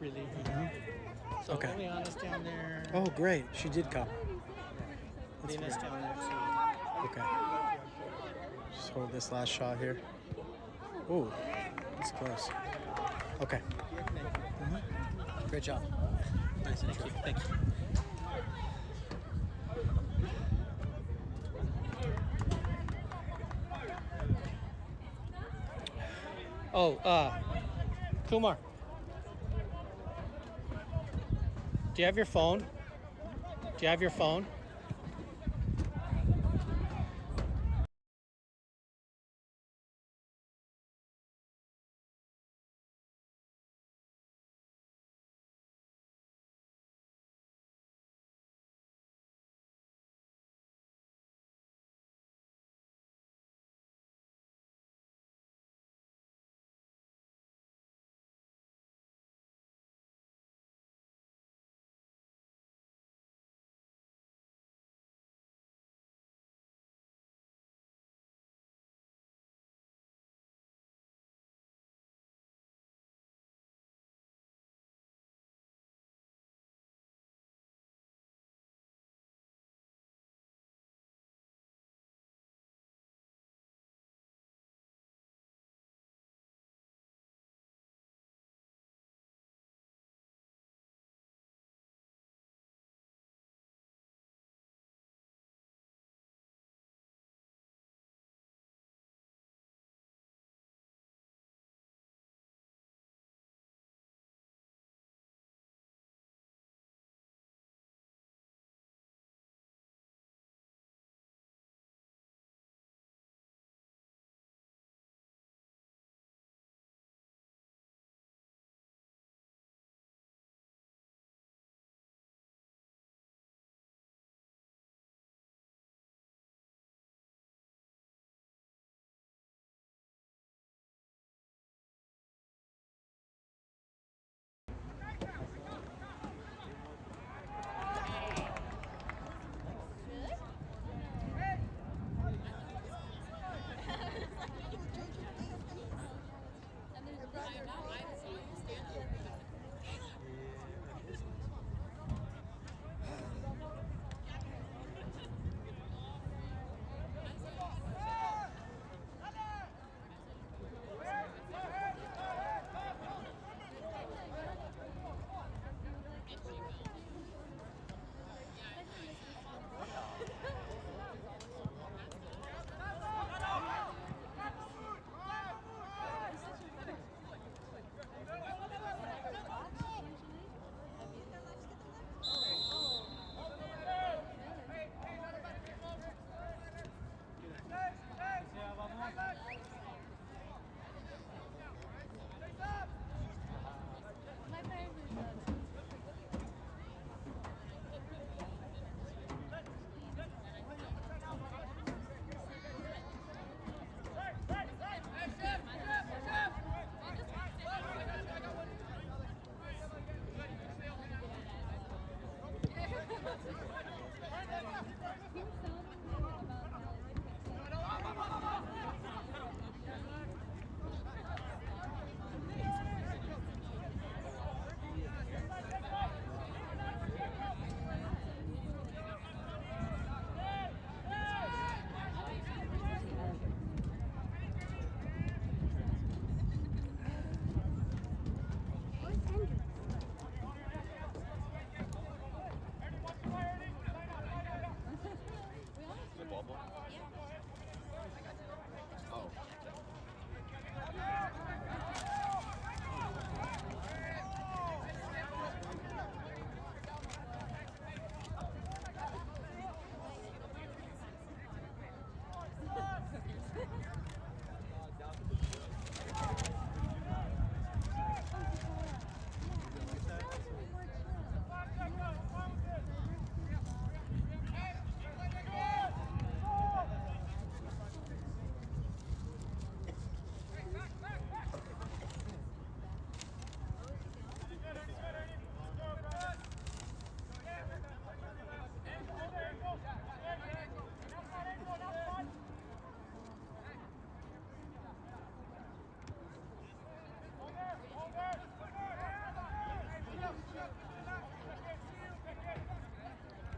Relieve you. So Okay. Liliana's down there. Oh, great. She did come. Lena's down there too. Okay. Just hold this last shot here. Ooh, that's close. Okay. Great job. Nice intro. Thank you. Oh, Kumar. Do you have your phone? Do you have your phone?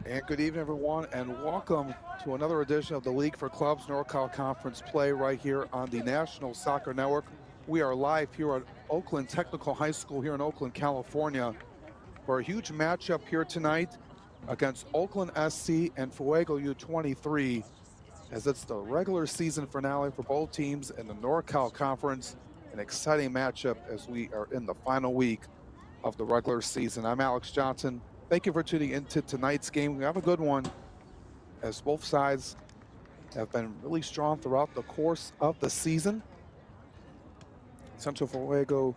And good evening, everyone, and welcome to another edition of the League for Clubs Norcal Conference play right here on the National Soccer Network. We are live here at Oakland Technical High School here in Oakland, California, for a huge matchup here tonight against Oakland SC and Fuego U23, as it's the regular season finale for both teams in the Norcal Conference. An exciting matchup as we are in the final week of the regular season. I'm Alex Johnson. Thank you for tuning into tonight's game. We have a good one, as both sides have been really strong throughout the course of the season. Central Fuego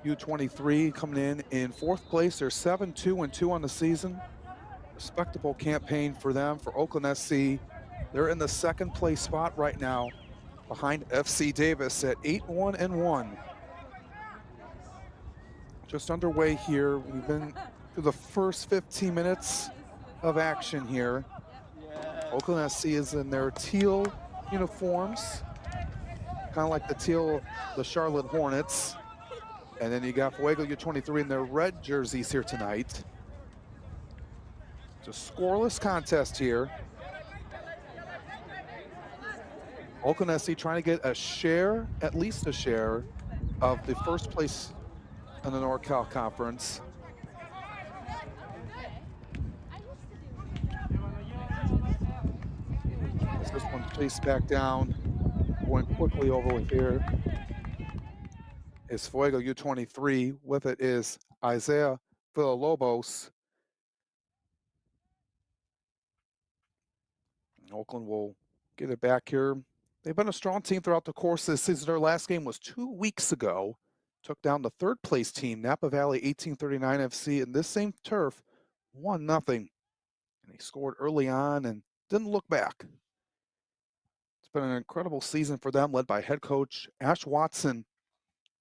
U23 coming in fourth place. They're 7-2-2 on the season. Respectable campaign for them. For Oakland SC, they're in the second place spot right now, behind FC Davis at 8-1-1. Just underway here. We've been through the first 15 minutes of action here. Oakland SC is in their teal uniforms, kind of like the teal of the Charlotte Hornets. And then you got Fuego U23 in their red jerseys here tonight. It's a scoreless contest here. Oakland SC trying to get a share, at least a share, of the first place in the Norcal Conference. As this one chased back down, going quickly over with here is Fuego U23. With it is Isaiah Villalobos. Oakland will get it back here. They've been a strong team throughout the course of this season. Their last game was 2 weeks ago. Took down the third place team, Napa Valley 1839 FC, in this same turf, 1-0. And he scored early on and didn't look back. It's been an incredible season for them, led by head coach Ash Watson,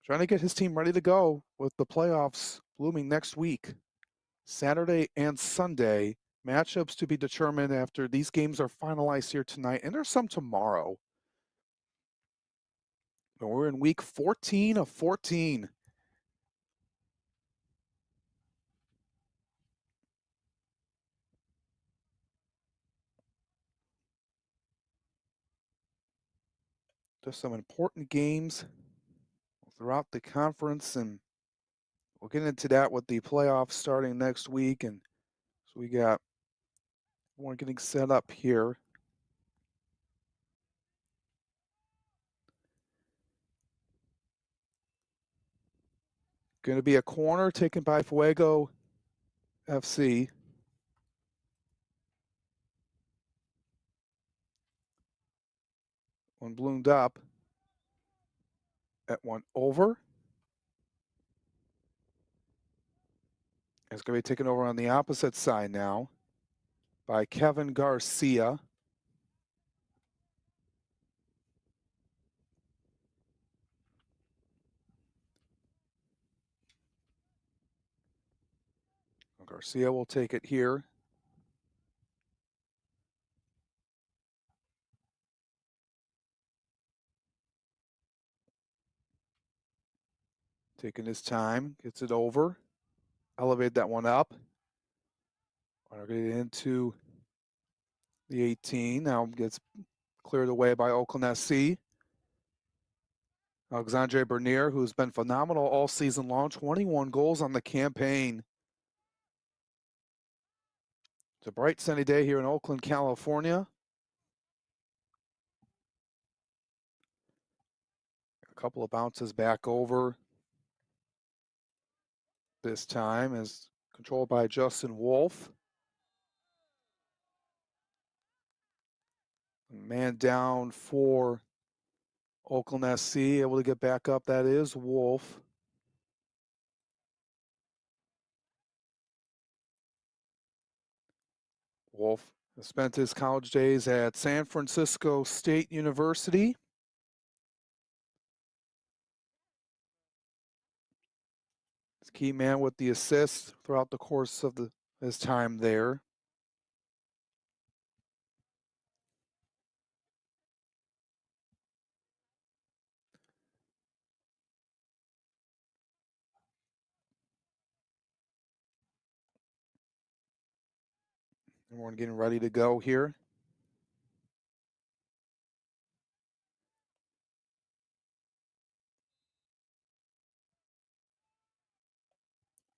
trying to get his team ready to go with the playoffs looming next week. Saturday and Sunday, matchups to be determined after these games are finalized here tonight, and there's some tomorrow. But we're in week 14 of 14. Just some important games throughout the conference, and we'll get into that with the playoffs starting next week. And so we got one getting set up here. Going to be a corner taken by Fuego FC. One bloomed up. That one over. It's going to be taken over on the opposite side now by Kevin Garcia. Garcia will take it here. Taking his time, gets it over. Elevate that one up. We're going to get into the 18. Now gets cleared away by Oakland SC. Alexandre Bernier, who's been phenomenal all season long, 21 goals on the campaign. It's a bright sunny day here in Oakland, California. A couple of bounces back over. This time is controlled by Justin Wolf. Man down for Oakland SC, able to get back up. That is Wolf. Wolf spent his college days at San Francisco State University. He's key man with the assists throughout the course of his time there. Everyone getting ready to go here.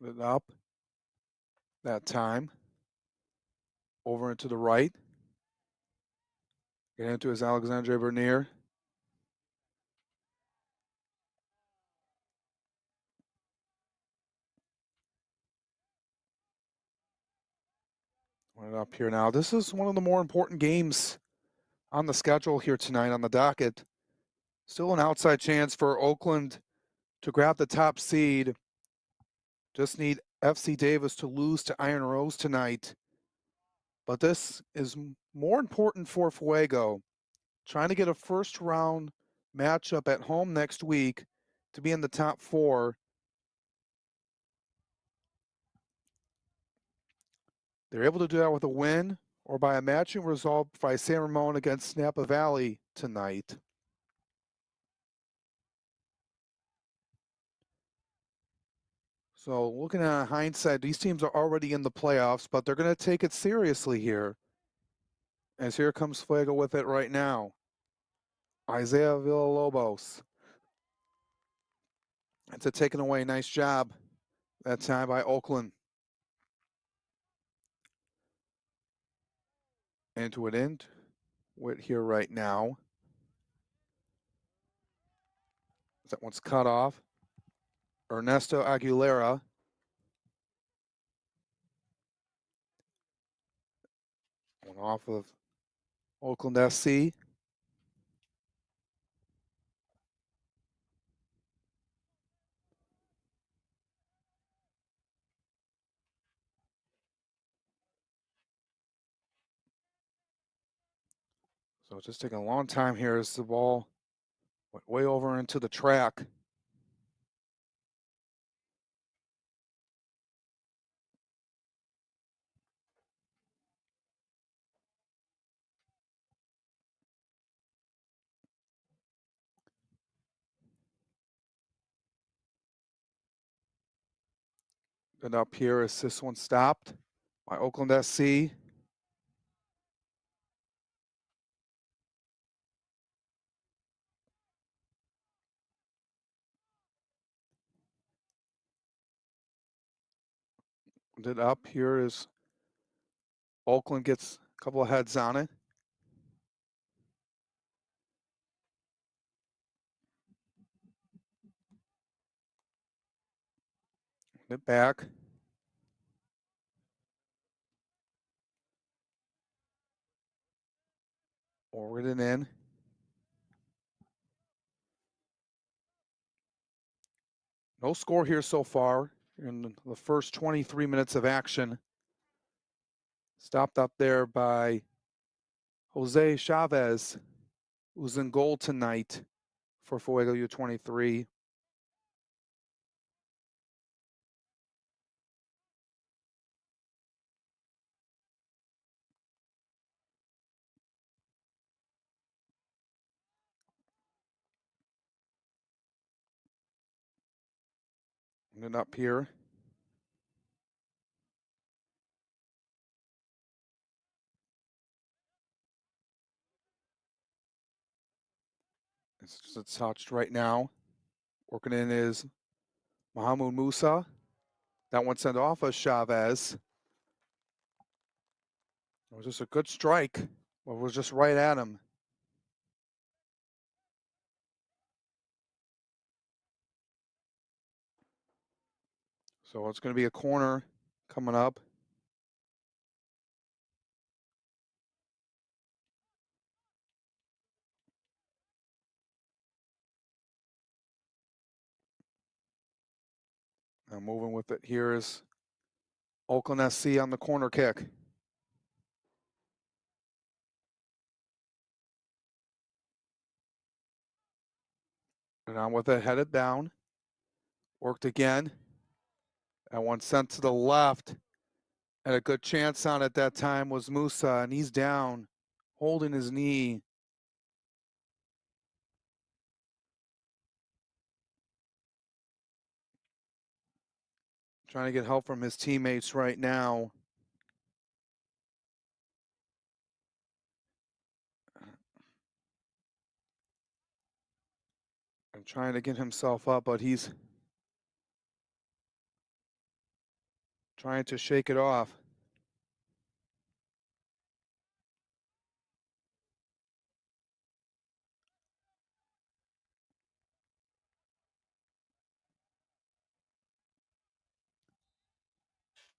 Put it up. That time. Over and to the right. Get into his Alexandre Bernier. Put it up here now. This is one of the more important games on the schedule here tonight on the docket. Still an outside chance for Oakland to grab the top seed. Just need FC Davis to lose to Iron Rose tonight. But this is more important for Fuego. Trying to get a first round matchup at home next week to be in the top 4. They're able to do that with a win or by a matching result by San Ramon against Napa Valley tonight. So looking at hindsight, these teams are already in the playoffs, but they're going to take it seriously here. As here comes Fuego with it right now. Isaiah Villalobos. It's a taken away. Nice job that time by Oakland. Into it in with here right now. That one's cut off. Ernesto Aguilera. One off of Oakland SC. So it's just taking a long time here as the ball went way over into the track. And up here as this one stopped by Oakland SC. And up here is Oakland gets a couple of heads on it. It back. Forward and in. No score here so far in the first 23 minutes of action. Stopped up there by Jose Chavez, who's in goal tonight for Fuego U23. And then up here. It's just touched right now. Working in is Mahamoud Musa. That one sent off of Chavez. It was just a good strike. Well, it was just right at him. So it's going to be a corner coming up. Now moving with it here is Oakland SC on the corner kick. And on with it, headed down. Worked again. That one sent to the left. And a good chance on it that time was Musa, and he's down, holding his knee. Trying to get help from his teammates right now. Trying to get himself up, but he's trying to shake it off.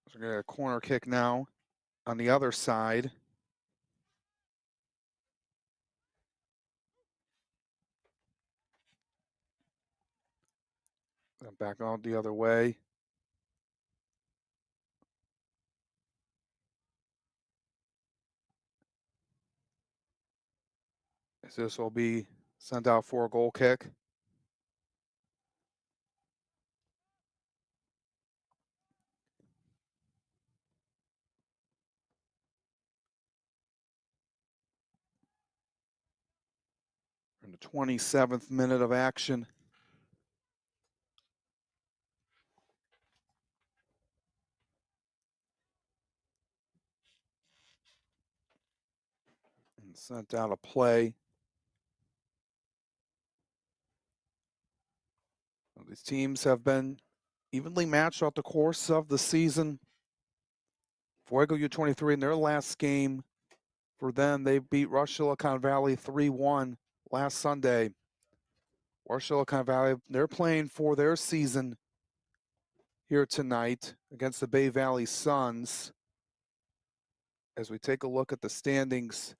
So we're going to get a corner kick now on the other side. Back out the other way. As this will be sent out for a goal kick. In the 27th minute of action. And sent out a play. Well, these teams have been evenly matched throughout the course of the season. Fuego U23 in their last game, for them, they beat Rush Silicon Valley 3-1 last Sunday. Rush Silicon Valley, they're playing for their season here tonight against the Bay Valley Suns. As we take a look at the standings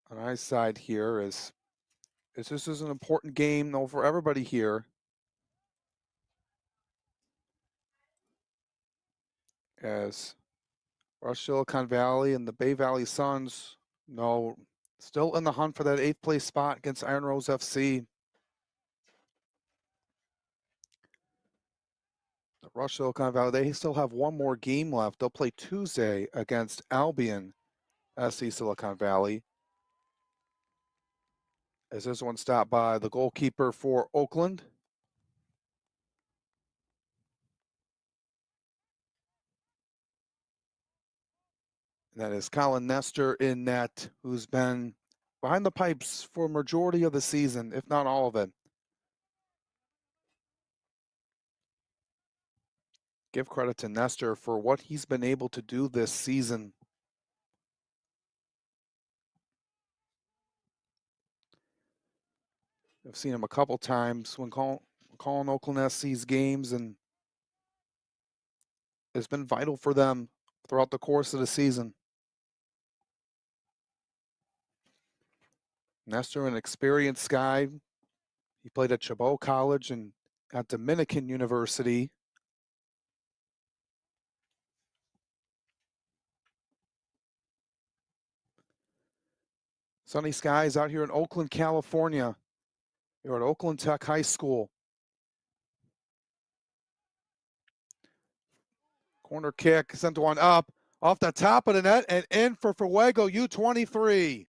on our side here, as this is an important game though for everybody here. As Rush Silicon Valley and the Bay Valley Suns, still in the hunt for that 8th place spot against Iron Rose FC. The Rush Silicon Valley, they still have one more game left. They'll play Tuesday against Albion SC Silicon Valley. As this one stopped by the goalkeeper for Oakland. And that is Colin Nestor in net, who's been behind the pipes for a majority of the season, if not all of it. Give credit to Nestor for what he's been able to do this season. I've seen him a couple times when calling Oakland SC's games, and it's been vital for them throughout the course of the season. Nestor, an experienced guy. He played at Chabot College and at Dominican University. Sunny skies out here in Oakland, California. You're at Oakland Tech High School. Corner kick, sent one up, off the top of the net, and in for Fuego U23.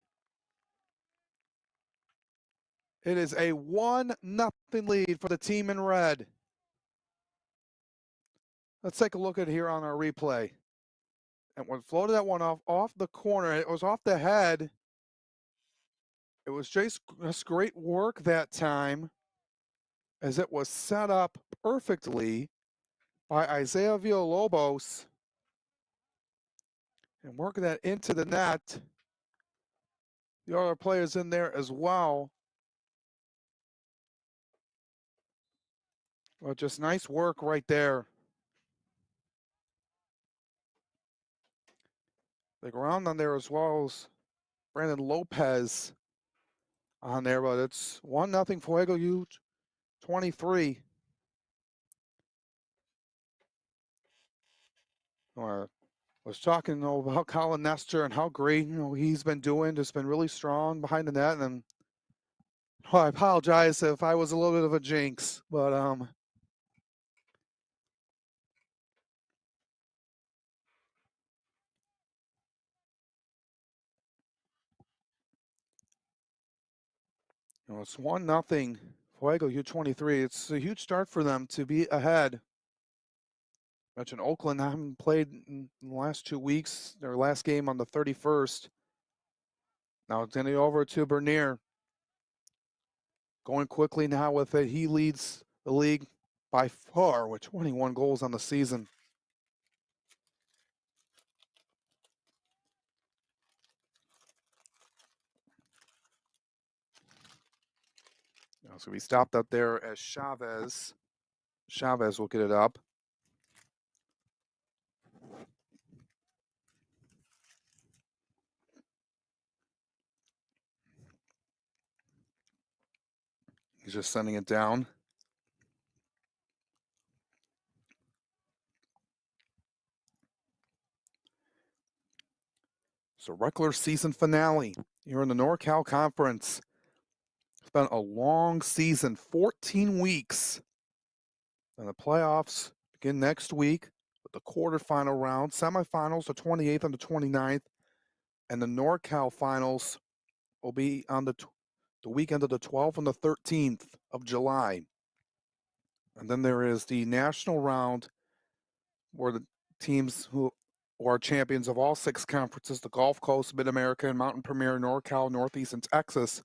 It is a 1-0 lead for the team in red. Let's take a look at it here on our replay. And when floated that one off the corner, it was off the head. It was just great work that time, as it was set up perfectly by Isaiah Villalobos. And working that into the net. The other players in there as well. Well, just nice work right there. The ground on there as well as Brandon Lopez on there, but it's 1-0 Fuego U23. Was talking about Colin Nestor and how great he's been doing. Just been really strong behind the net, and I apologize if I was a little bit of a jinx, but it's 1-0 Fuego U23. It's a huge start for them to be ahead. Mentioned Oakland haven't played in the last 2 weeks. Their last game on the 31st. Now it's getting over to Bernier. going quickly now with it. He leads the league by far with 21 goals on the season. So we stopped up there as Chavez will get it up. He's just sending it down. So regular season finale here in the Norcal Conference. It's been a long season, 14 weeks. And the playoffs begin next week with the quarterfinal round, semifinals the 28th and the 29th, and the Norcal finals will be on the weekend of the 12th and the 13th of July. And then there is the national round where the teams who are champions of all 6 conferences, the Gulf Coast, Mid-America, and Mountain Premier, Norcal, Northeast, and Texas,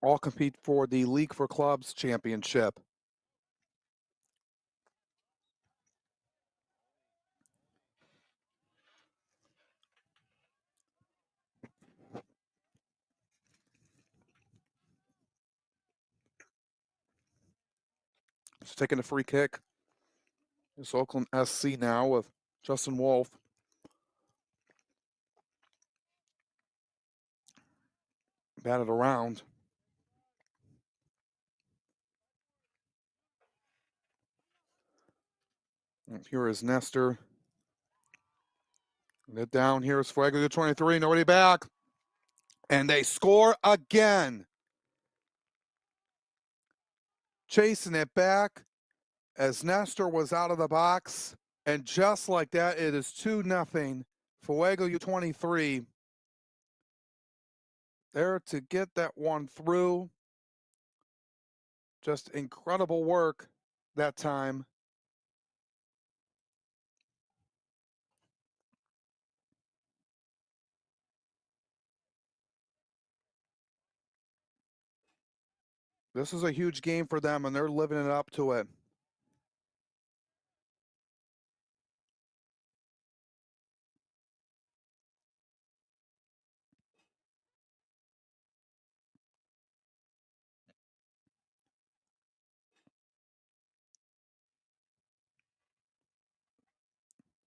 all compete for the League for Clubs championship. Just taking a free kick. It's Oakland SC now with Justin Wolf. Batted around. And here is Nestor. Get down. Here is Fuego, U23. Nobody back. And they score again. Chasing it back as Nestor was out of the box. And just like that, it is 2-0. Fuego, U23. There to get that one through. Just incredible work that time. This is a huge game for them, and they're living it up to it.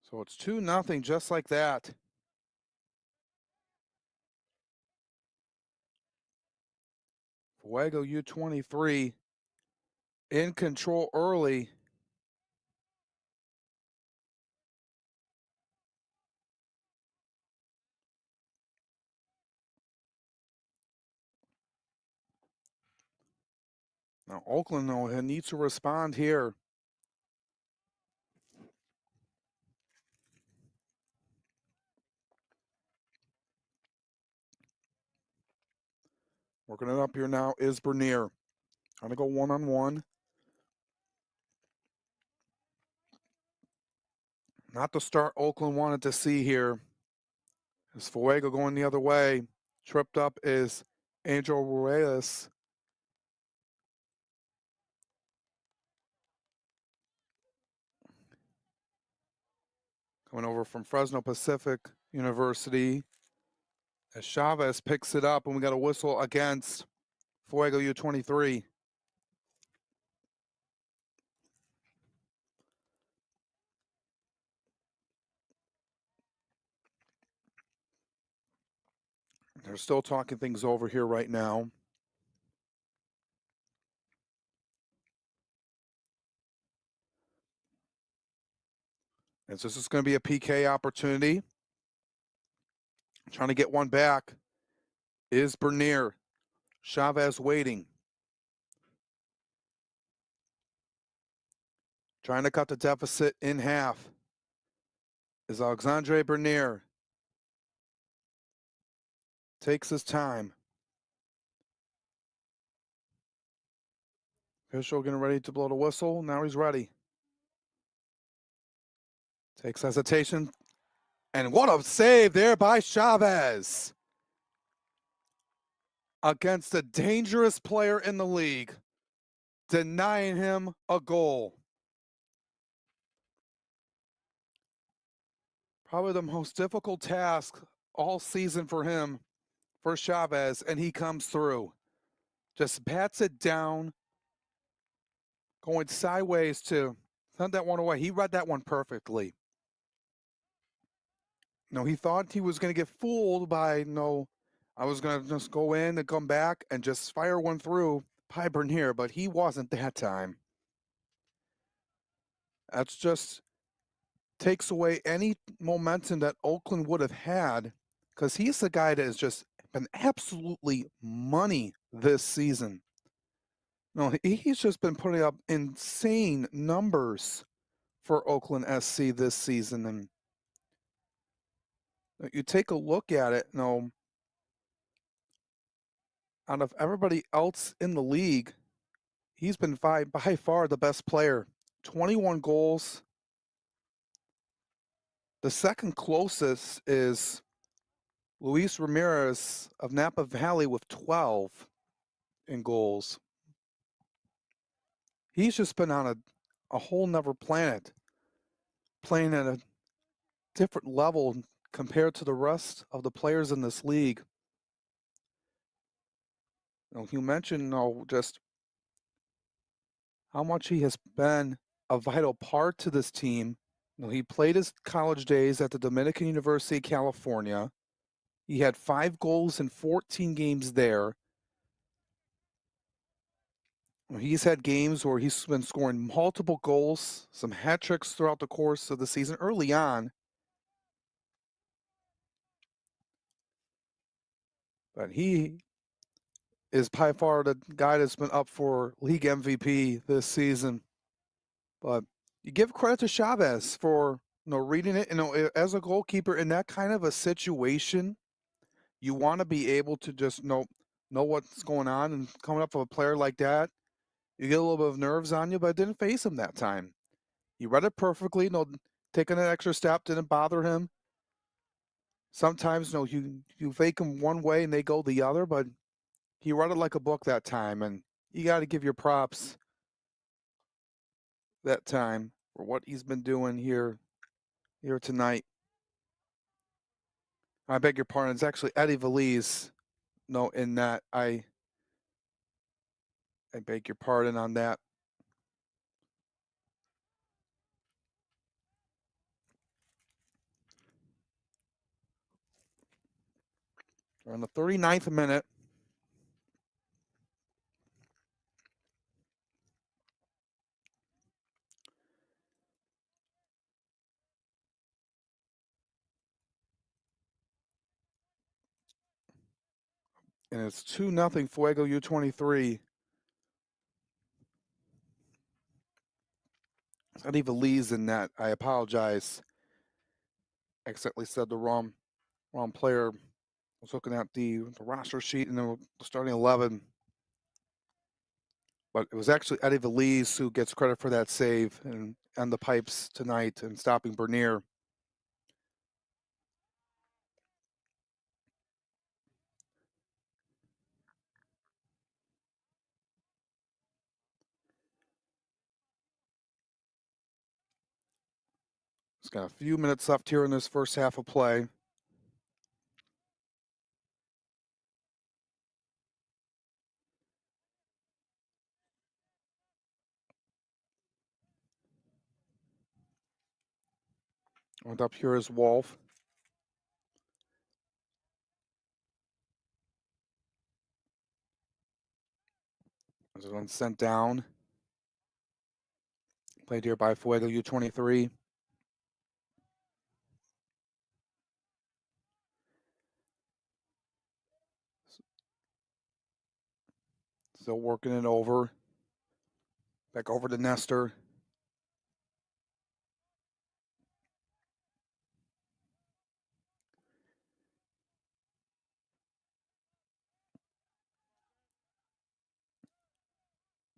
So it's 2-0 just like that. Fuego U23 in control early. Now Oakland, though, needs to respond here. Working it up here now is Bernier. Trying to go one-on-one. Not the start Oakland wanted to see here. As Fuego going the other way. Tripped up is Angel Ruelas. Coming over from Fresno Pacific University. As Chavez picks it up, and we got a whistle against Fuego U23. They're still talking things over here right now. And so this is going to be a PK opportunity. Trying to get one back is Bernier. Chavez waiting. Trying to cut the deficit in half is Alexandre Bernier. Takes his time. Official getting ready to blow the whistle. Now he's ready. Takes hesitation. And what a save there by Chavez. against a dangerous player in the league, denying him a goal. Probably the most difficult task all season for him, for Chavez, and he comes through. Just bats it down, going sideways to send that one away. He read that one perfectly. He thought he was going to get fooled by, I was going to just go in and come back and just fire one through by Bernier, but he wasn't that time. That's just takes away any momentum that Oakland would have had, because he's the guy that has just been absolutely money this season. He's just been putting up insane numbers for Oakland SC this season. And you take a look at it, out of everybody else in the league, he's been by far the best player. 21 goals. The second closest is Luis Ramirez of Napa Valley with 12 in goals. He's just been on a whole nother planet, playing at a different level compared to the rest of the players in this league. You mentioned just how much he has been a vital part to this team. He played his college days at the Dominican University of California. He had 5 goals in 14 games there. He's had games where he's been scoring multiple goals, some hat tricks throughout the course of the season early on. But he is by far the guy that's been up for league MVP this season. But you give credit to Chavez for reading it. As a goalkeeper in that kind of a situation, you want to be able to just know what's going on, and coming up with a player like that, you get a little bit of nerves on you, but it didn't face him that time. He read it perfectly. Taking an extra step didn't bother him. Sometimes, you fake them one way and they go the other, but he read it like a book that time, and you got to give your props that time for what he's been doing here tonight. I beg your pardon. It's actually Eddie Valise. No, in that I beg your pardon on that. We're on the 39th minute. And it's 2-0 Fuego U23. It's Eddie Valise in that. I apologize. I accidentally said the wrong player. I was looking at the roster sheet and the starting 11. But it was actually Eddie Valise who gets credit for that save and the pipes tonight and stopping Bernier. It's got a few minutes left here in this first half of play. And up here is Wolf. This one sent down. Played here by Fuego U23. Still working it over. Back over to Nestor.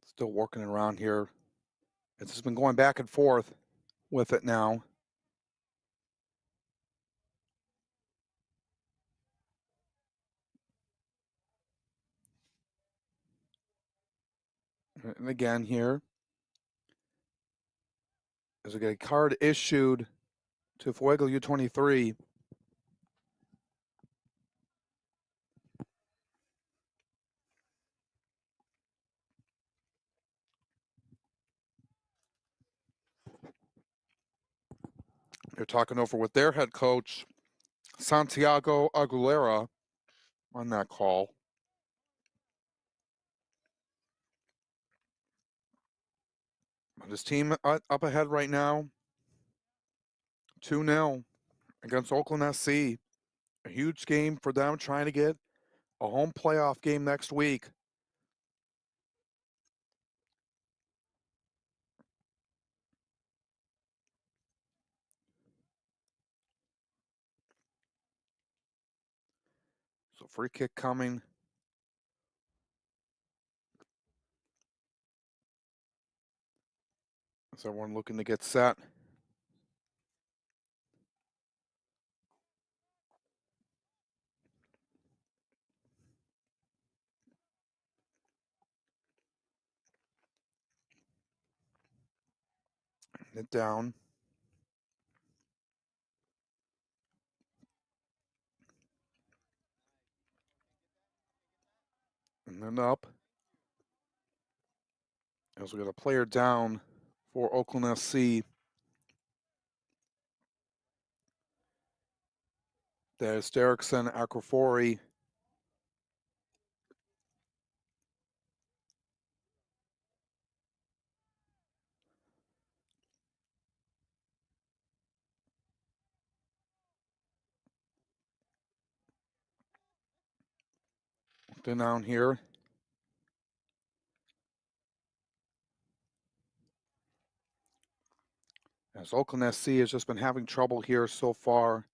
Still working around here. It's just been going back and forth with it now. And again here, as we get a card issued to Fuego U23. They're talking over with their head coach, Santiago Aguilera, on that call. But his team up ahead right now, 2-0 against Oakland SC. A huge game for them, trying to get a home playoff game next week. So free kick coming. Is everyone looking to get set? It down. And then up. As we got a player down for Oakland SC. There's Derrickson Akrafori. Then down here. As Oakland SC has just been having trouble here so far.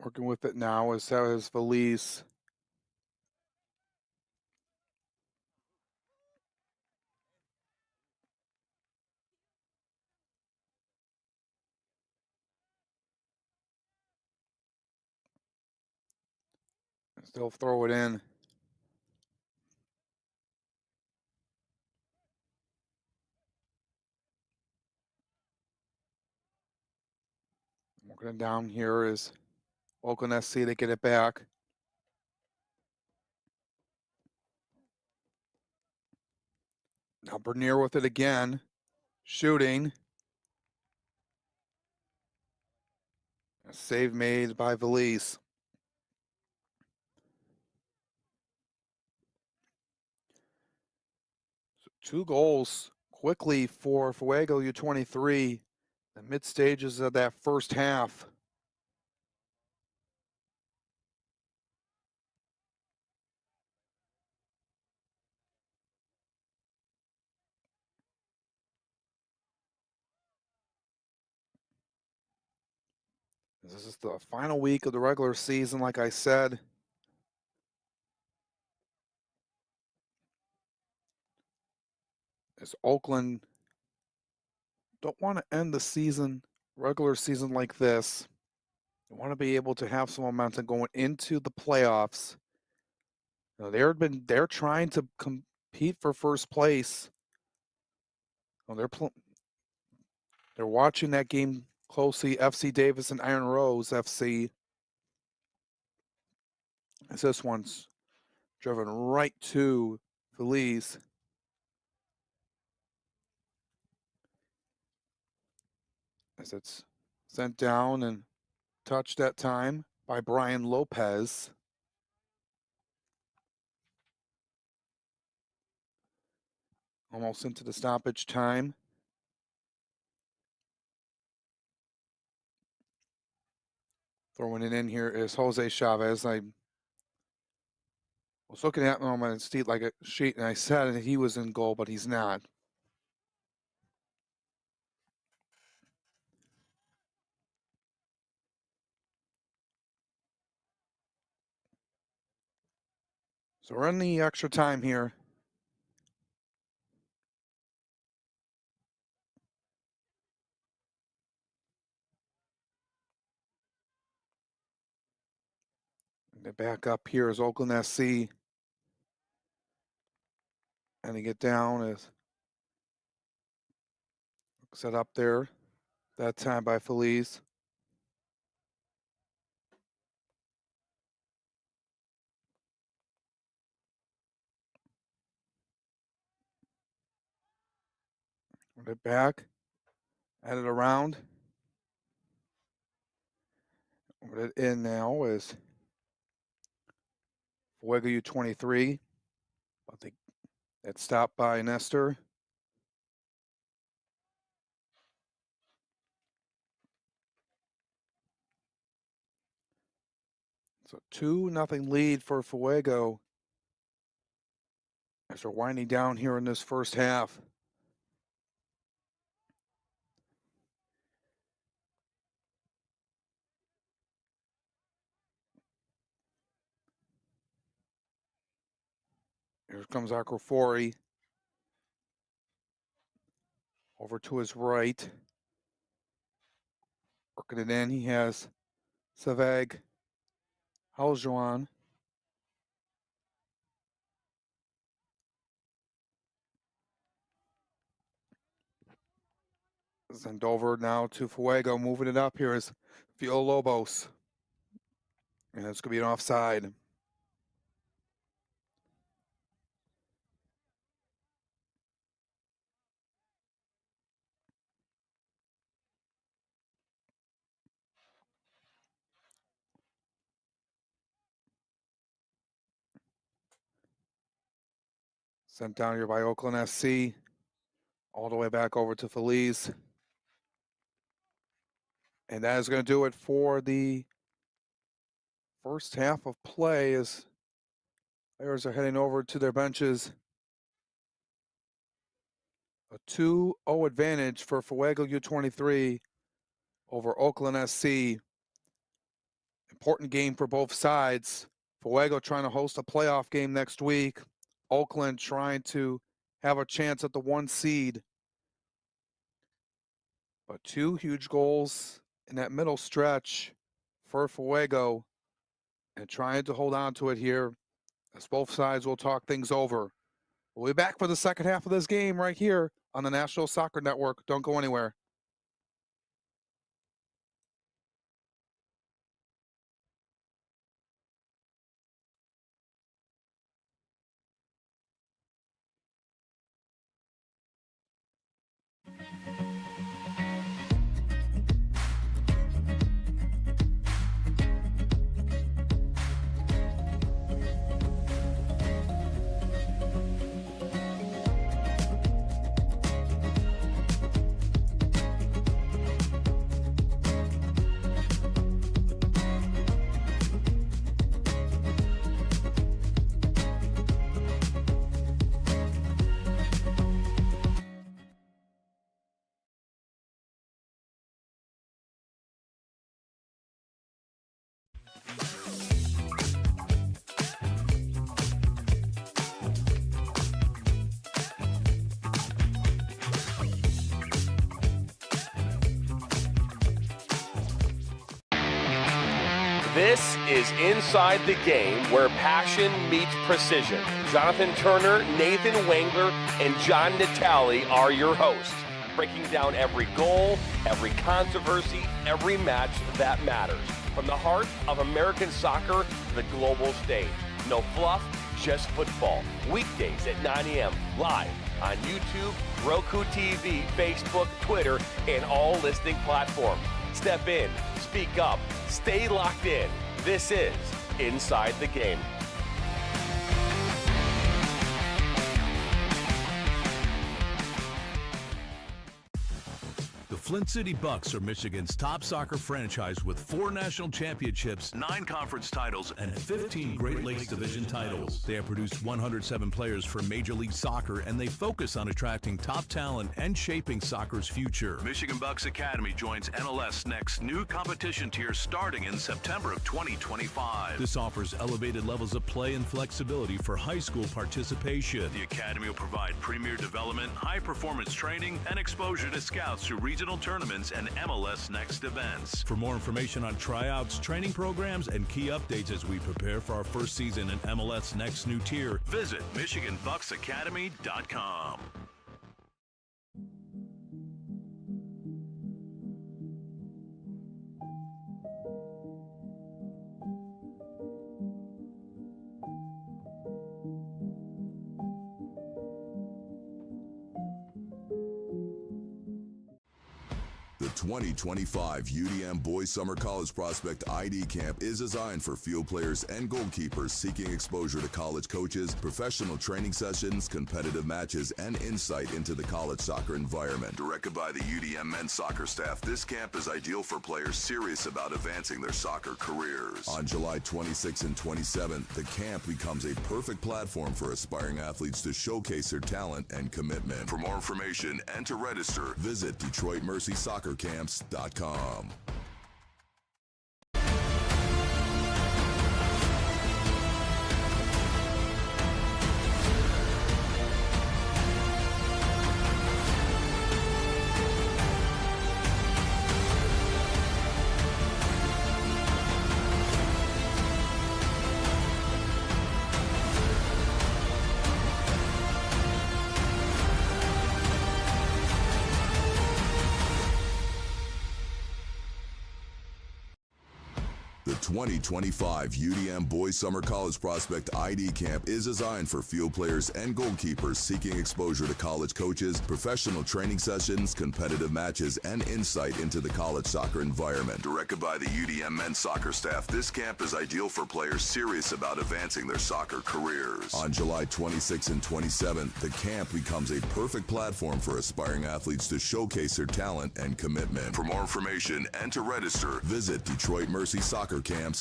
Working with it now is Valise. Still throw it in. Working it down here is Oakland SC to get it back. Now Bernier with it again. Shooting. A save made by Valise. So 2 goals quickly for Fuego U23. The mid stages of that first half. This is the final week of the regular season, like I said. As Oakland don't want to end the season, regular season like this. They want to be able to have some momentum going into the playoffs. You know, they're trying to compete for first place. You know, they're watching that game closely. FC Davis and Iron Rose FC. As this one's driven right to Feliz. As it's sent down and touched that time by Brian Lopez. Almost into the stoppage time. Throwing it in here is Jose Chavez. I was looking at him on my sheet like a sheet, and I said that he was in goal, but he's not. So we're in the extra time here. They back up here is Oakland SC. And they get down as set up there. That time by Feliz. Put it back. Add it around. Put it in now is Fuego U23. But they get stopped by Nestor. So 2-0 lead for Fuego as they're winding down here in this first half. Here comes Akrafori. Over to his right. Working it in, he has Savag Haljuan. Sent over now to Fuego. Moving it up here is Villalobos. And it's going to be an offside. Sent down here by Oakland SC. All the way back over to Feliz. And that is going to do it for the first half of play as players are heading over to their benches. A 2-0 advantage for Fuego U23 over Oakland SC. Important game for both sides. Fuego trying to host a playoff game next week. Oakland trying to have a chance at the 1 seed. But 2 huge goals in that middle stretch for Fuego and trying to hold on to it here as both sides will talk things over. We'll be back for the second half of this game right here on the National Soccer Network. Don't go anywhere. This is Inside the Game, where passion meets precision. Jonathan Turner, Nathan Wangler, and John Natale are your hosts, breaking down every goal, every controversy, every match that matters. From the heart of American soccer to the global stage. No fluff, just football. Weekdays at 9 a.m. live on YouTube, Roku TV, Facebook, Twitter, and all listening platforms. Step in, speak up, stay locked in. This is Inside the Game. The Flint City Bucks are Michigan's top soccer franchise with 4 national championships, 9 conference titles, and 15 Great Lakes Division titles. They have produced 107 players for Major League Soccer, and they focus on attracting top talent and shaping soccer's future. Michigan Bucks Academy joins NLS Next new competition tier starting in September of 2025. This offers elevated levels of play and flexibility for high school participation. The Academy will provide premier development, high-performance training, and exposure to scouts through regional tournaments and MLS Next events. For more information on tryouts, training programs, and key updates as we prepare for our first season in MLS Next new tier, visit MichiganBucksAcademy.com. The 2025 UDM Boys Summer College Prospect ID Camp is designed for field players and goalkeepers seeking exposure to college coaches, professional training sessions, competitive matches, and insight into the college soccer environment. Directed by the UDM men's soccer staff, this camp is ideal for players serious about advancing their soccer careers. On July 26th and 27th, the camp becomes a perfect platform for aspiring athletes to showcase their talent and commitment. For more information and to register, visit DetroitMercySoccerCamps.com. The 2025 UDM Boys Summer College Prospect ID Camp is designed for field players and goalkeepers seeking exposure to college coaches, professional training sessions, competitive matches, and insight into the college soccer environment. Directed by the UDM men's soccer staff, this camp is ideal for players serious about advancing their soccer careers. On July 26th and 27th, the camp becomes a perfect platform for aspiring athletes to showcase their talent and commitment. For more information and to register, visit DetroitMercySoccerCamps.com.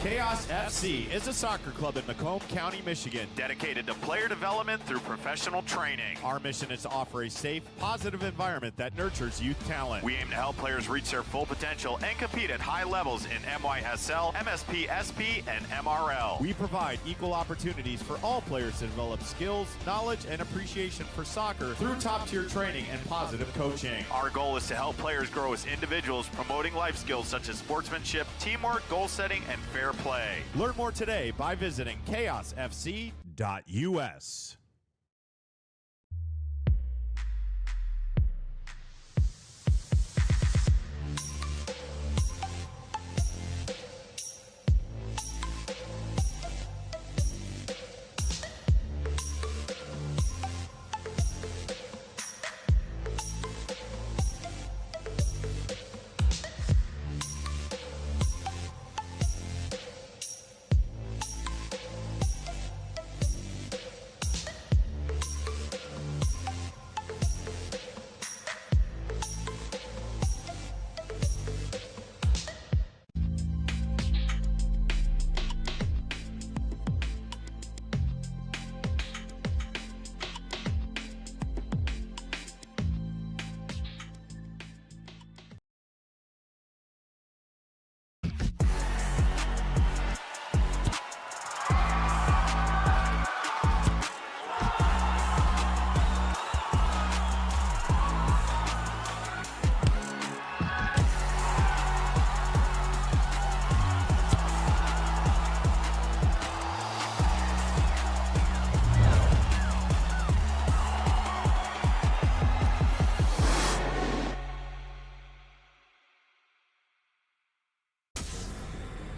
Chaos FC is a soccer club in Macomb County, Michigan, dedicated to player development through professional training. Our mission is to offer a safe, positive environment that nurtures youth talent. We aim to help players reach their full potential and compete at high levels in MYSL, MSP, SP, and MRL. We provide equal opportunities for all players to develop skills, knowledge, and appreciation for soccer through top-tier training and positive coaching. Our goal is to help players grow as individuals, promoting life skills such as sportsmanship, teamwork, goal setting, and fair play. Learn more today by visiting chaosfc.us.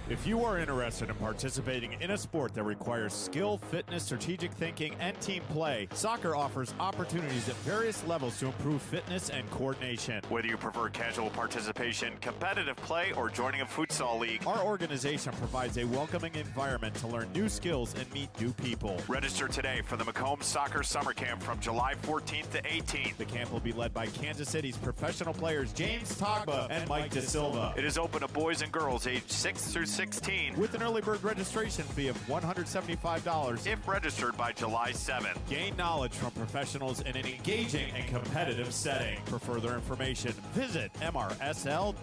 If you are interested in participating in a sport that requires skill, fitness, strategic thinking, and team play, soccer offers opportunities at various levels to improve fitness and coordination. Whether you prefer casual participation, competitive play, or joining a futsal league, our organization provides a welcoming environment to learn new skills and meet new people. Register today for the Macomb Soccer Summer Camp from July 14th to 18th. The camp will be led by Kansas City's professional players James Togba and Mike De Silva. It is open to boys and girls aged 6 through 16 with an early bird registration fee of $175 if registered by July 7th. Gain knowledge from professionals in an engaging and competitive setting. For further information, visit mrsl.us.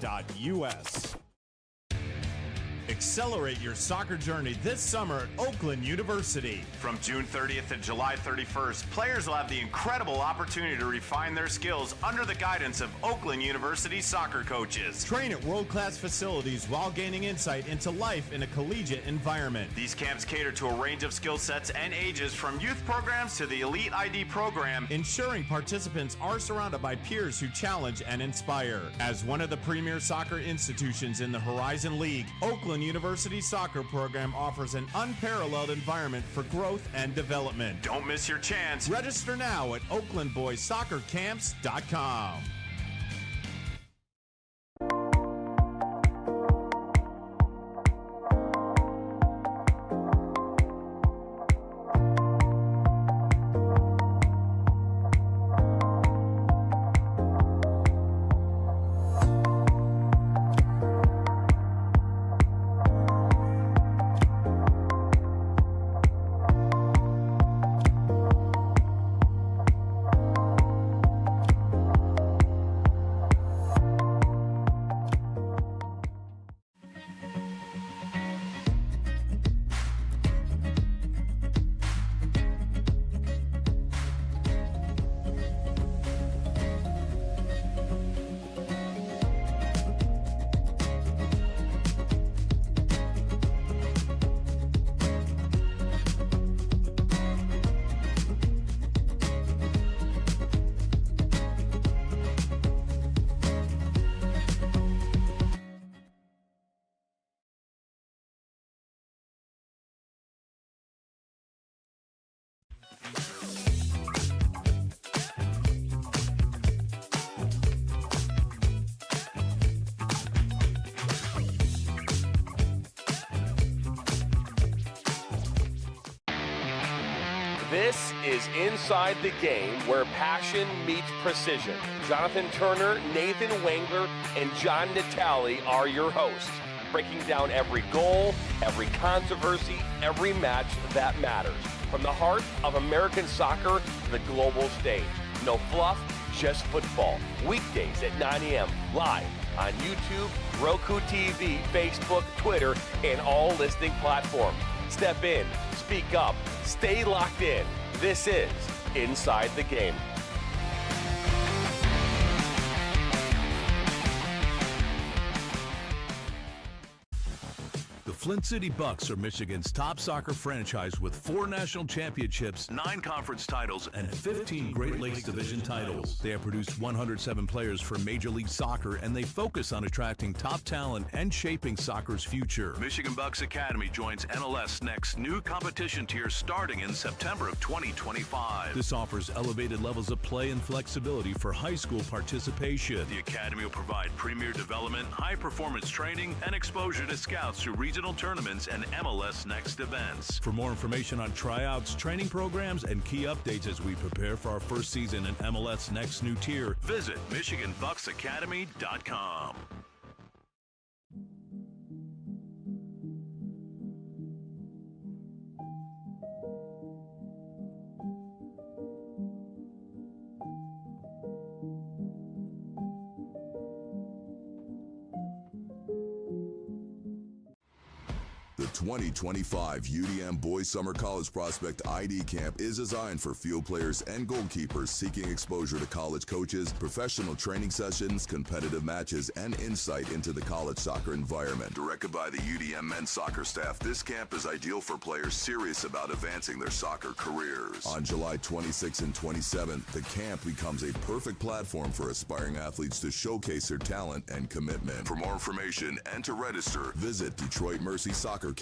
Accelerate your soccer journey this summer at Oakland University. From June 30th to July 31st, players will have the incredible opportunity to refine their skills under the guidance of Oakland University soccer coaches. Train at world-class facilities while gaining insight into life in a collegiate environment. These camps cater to a range of skill sets and ages, from youth programs to the Elite ID program, ensuring participants are surrounded by peers who challenge and inspire. As one of the premier soccer institutions in the Horizon League, Oakland University soccer program offers an unparalleled environment for growth and development. Don't miss your chance. Register now at oaklandboyssoccercamps.com. This is Inside the Game, where passion meets precision. Jonathan Turner, Nathan Wengler, and John Natale are your hosts, breaking down every goal, every controversy, every match that matters. From the heart of American soccer to the global stage. No fluff, just football. Weekdays at 9 a.m. live on YouTube, Roku TV, Facebook, Twitter, and all listening platforms. Step in, speak up, stay locked in. This is Inside the Game. The Flint City Bucks are Michigan's top soccer franchise with 4 national championships, 9 conference titles, and 15 Great Lakes Division titles. They have produced 107 players for Major League Soccer, and they focus on attracting top talent and shaping soccer's future. Michigan Bucks Academy joins NLS Next new competition tier starting in September of 2025. This offers elevated levels of play and flexibility for high school participation. The Academy will provide premier development, high-performance training, and exposure to scouts through regional tournaments and MLS Next events. For more information on tryouts, training programs, and key updates as we prepare for our first season in MLS Next new tier, visit MichiganBucksAcademy.com. The 2025 UDM Boys Summer College Prospect ID Camp is designed for field players and goalkeepers seeking exposure to college coaches, professional training sessions, competitive matches, and insight into the college soccer environment. Directed by the UDM men's soccer staff, this camp is ideal for players serious about advancing their soccer careers. On July 26th and 27th, the camp becomes a perfect platform for aspiring athletes to showcase their talent and commitment. For more information and to register, visit DetroitMercySoccerCamps.com.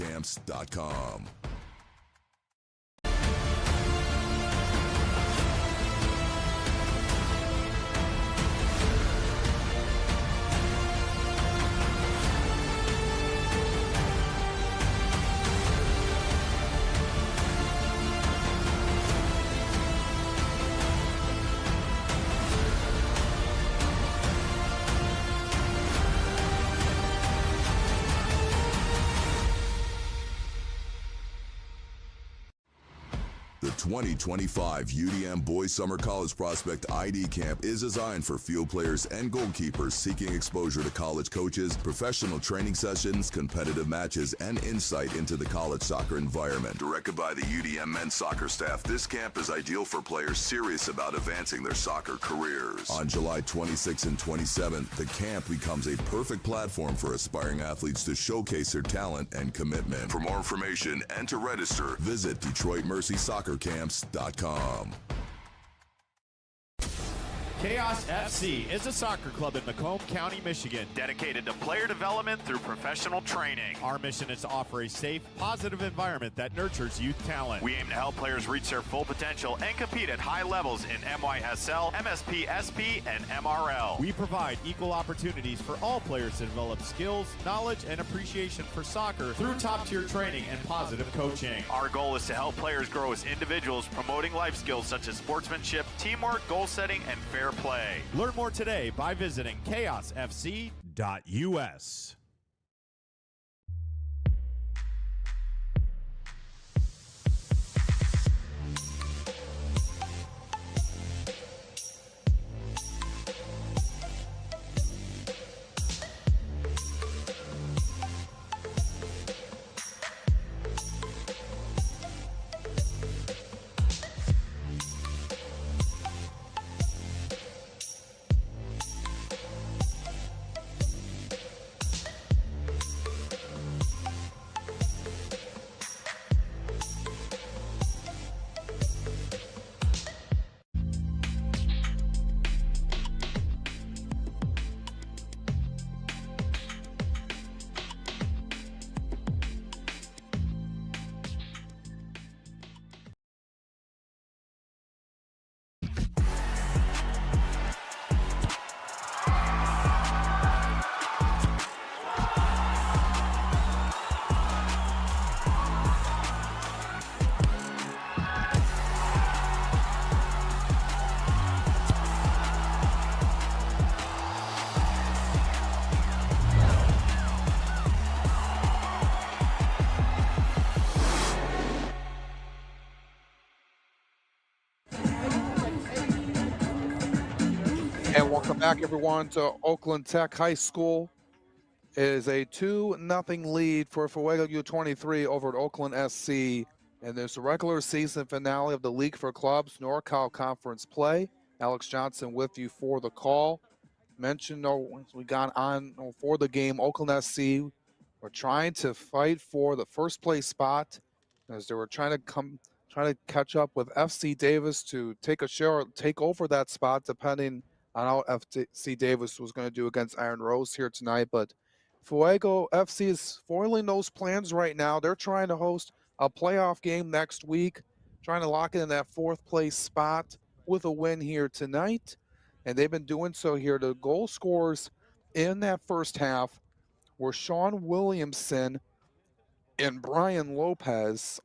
The 2025 UDM Boys Summer College Prospect ID Camp is designed for field players and goalkeepers seeking exposure to college coaches, professional training sessions, competitive matches, and insight into the college soccer environment. Directed by the UDM men's soccer staff, this camp is ideal for players serious about advancing their soccer careers. On July 26th and 27th, the camp becomes a perfect platform for aspiring athletes to showcase their talent and commitment. For more information and to register, visit DetroitMercySoccerCamps.com. Chaos FC is a soccer club in Macomb County, Michigan, dedicated to player development through professional training. Our mission is to offer a safe, positive environment that nurtures youth talent. We aim to help players reach their full potential and compete at high levels in MYSL, MSP, SP, and MRL. We provide equal opportunities for all players to develop skills, knowledge, and appreciation for soccer through top-tier training and positive coaching. Our goal is to help players grow as individuals, promoting life skills such as sportsmanship, teamwork, goal setting, and fair play. Learn more today by visiting chaosfc.us. And welcome back, everyone, to Oakland Tech High School. It is a 2-0 lead for Fuego U23 over at Oakland SC. And there's the regular season finale of the League for Clubs Norcal Conference play. Alex Johnson with you for the call. Mentioned once we got on for the game, Oakland SC were trying to fight for the first place spot as they were trying to catch up with FC Davis to take over that spot, depending on how FC Davis was going to do against Iron Rose here tonight. But Fuego FC is foiling those plans right now. They're trying to host a playoff game next week, trying to lock in that fourth place spot with a win here tonight. And they've been doing so here. The goal scorers in that first half were Sean Williamson and Brian Lopez.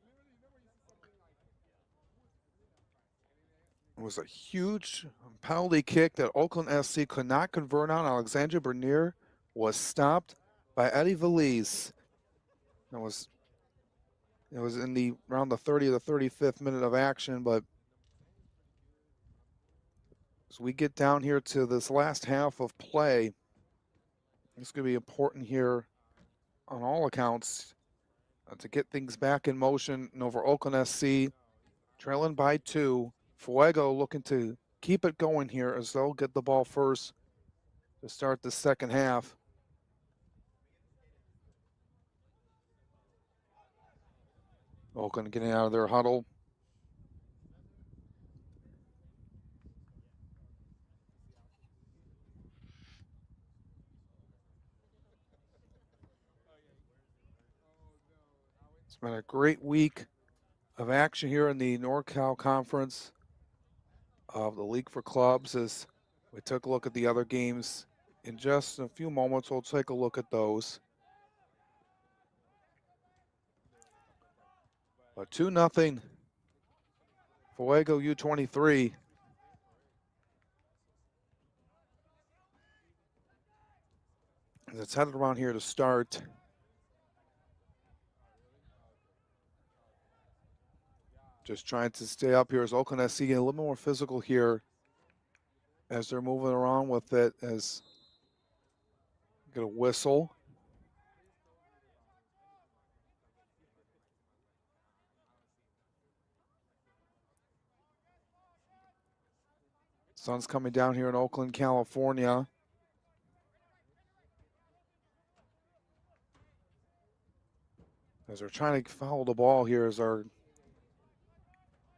It was a huge penalty kick that Oakland SC could not convert on. Alexandra Bernier was stopped by Eddie Valise. It was in around the 30th or 35th minute of action, but as we get down here to this last half of play, it's going to be important here on all accounts to get things back in motion. And over Oakland SC, trailing by 2. Fuego looking to keep it going here as they'll get the ball first to start the second half. Oakland getting out of their huddle. It's been a great week of action here in the Norcal Conference of the League for Clubs. As we took a look at the other games in just a few moments, we'll take a look at those. But 2-0 Fuego U23. As it's headed around here to start. Just trying to stay up here as Oakland SC getting a little more physical here as they're moving around with it. As get a whistle. Sun's coming down here in Oakland, California. As they're trying to follow the ball here, as our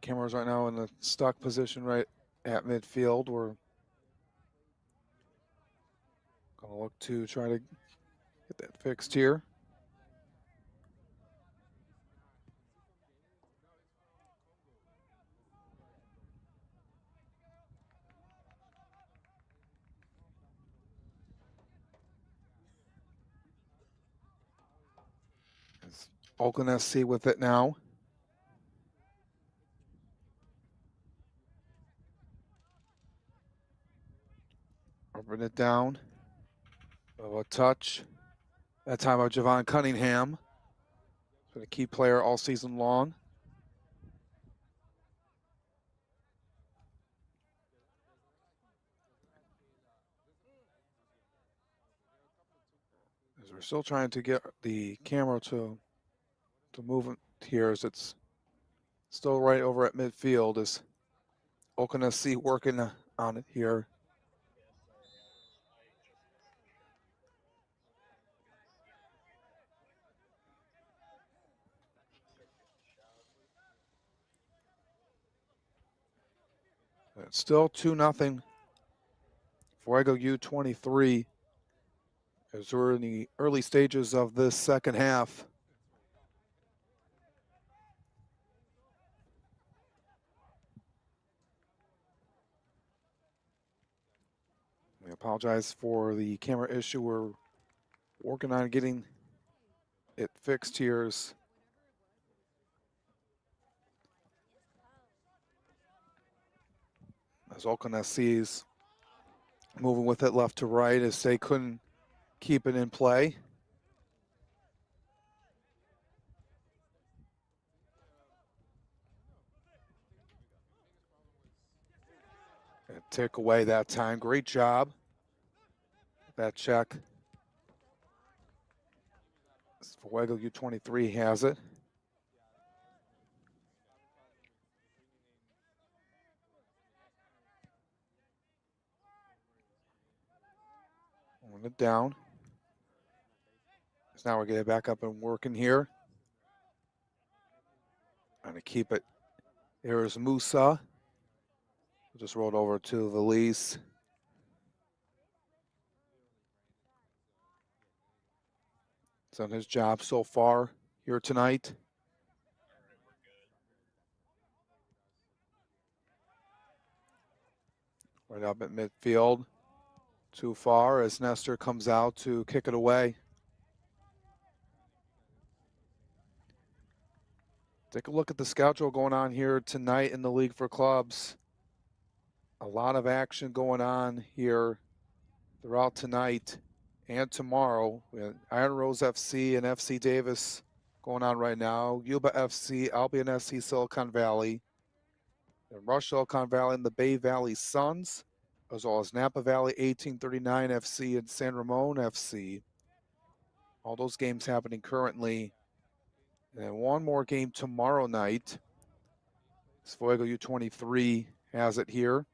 cameras right now in the stuck position right at midfield. We're going to look to try to get that fixed here. It's Oakland SC with it now. Rubbing it down. A touch. That time by Javon Cunningham. Been a key player all season long. As we're still trying to get the camera to move it here, as it's still right over at midfield, as Oakland SC working on it here. It's still 2-0. Fuego U23 as we're in the early stages of this second half. We apologize for the camera issue. We're working on getting it fixed here. As Oakland SC's moving with it left to right as they couldn't keep it in play. And take away that time. Great job. That check. Fuego U23 has it. It down. So now we're getting back up and working here. Trying to keep it. Here's Musa. Just rolled over to Valise. He's done his job so far here tonight. Right up at midfield. Too far as Nestor comes out to kick it away. Take a look at the schedule going on here tonight in the League for Clubs. A lot of action going on here throughout tonight and tomorrow. We have Iron Rose FC and FC Davis going on right now. Yuba FC, Albion SC Silicon Valley, and Rush Silicon Valley and the Bay Valley Suns, as well as Napa Valley 1839 FC and San Ramon FC. All those games happening currently. And one more game tomorrow night. Fuego U23 has it here.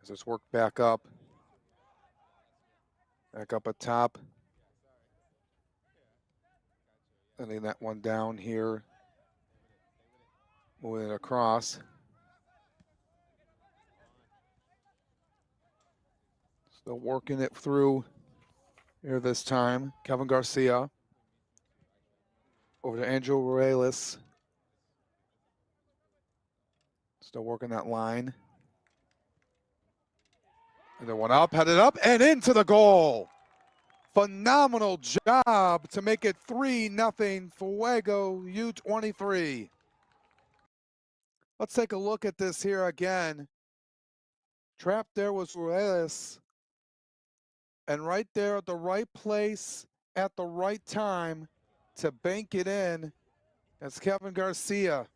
As it's worked back up. Back up at top. Sending that one down here. Moving it across. Still working it through here this time. Kevin Garcia. Over to Angel Morales. Still working that line. And the one up, headed up, and into the goal. Phenomenal job to make it 3-0 Fuego U23. Let's take a look at this here again. Trapped there was Ruelas. And right there at the right place at the right time to bank it in That's Kevin Garcia.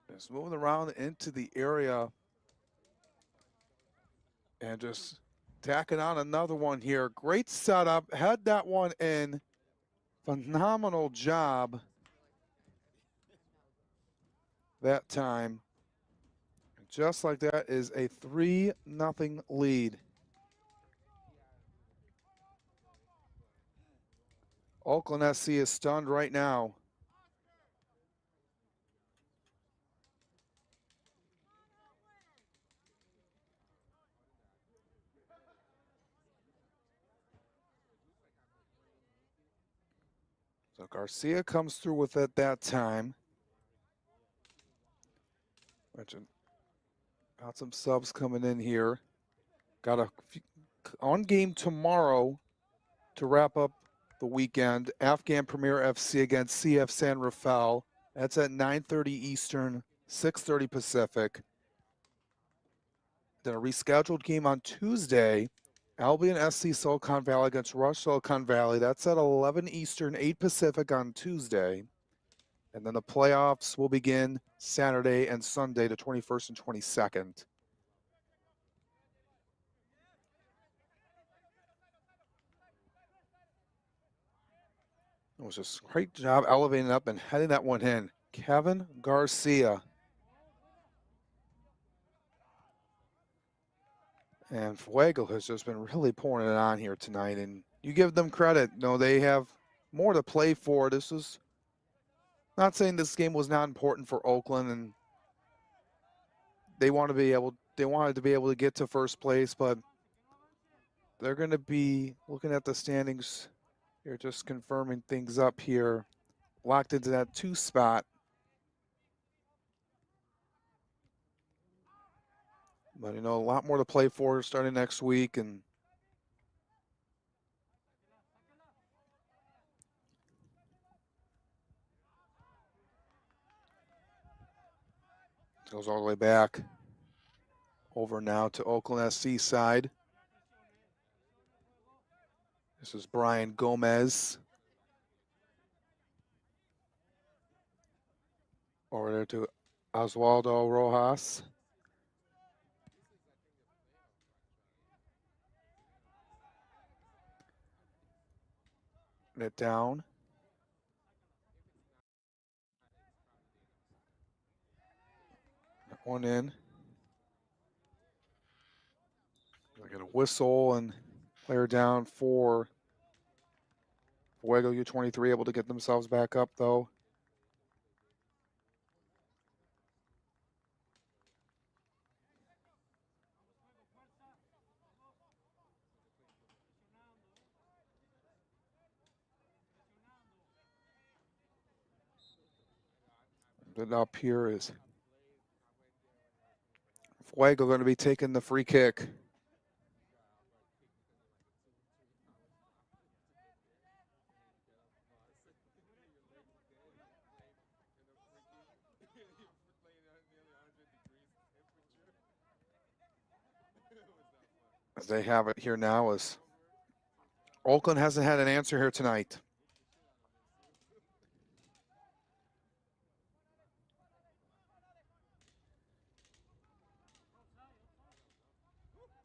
Just moving around into the area and just tacking on another one here. Great setup, had that one in. Phenomenal job that time. Just like that is a 3-0 lead. Oakland SC is stunned right now. So Garcia comes through with it that time. Mentioned got some subs coming in here. Got a on game tomorrow to wrap up the weekend. Afghan Premier FC against CF San Rafael. That's at 9:30 Eastern, 6:30 Pacific. Then a rescheduled game on Tuesday. Albion SC Silicon Valley against Rush Silicon Valley. That's at 11 Eastern, 8 Pacific on Tuesday. And then the playoffs will begin Saturday and Sunday, the 21st and 22nd. It was just a great job elevating up and heading that one in. Kevin Garcia. And Fuego has just been really pouring it on here tonight. And you give them credit. No, they have more to play for. This is not saying this game was not important for Oakland, and they wanted to be able to get to first place, but they're going to be looking at the standings. They're just confirming things up here. Locked into that 2 spot. But, you know, a lot more to play for starting next week. And goes all the way back over now to Oakland SC side. This is Brian Gomez. Over there to Oswaldo Rojas. It down. That one in. I get a whistle and player down for Fuego U23, able to get themselves back up though. But up here is Fuego going to be taking the free kick. As they have it here now, as Oakland hasn't had an answer here tonight.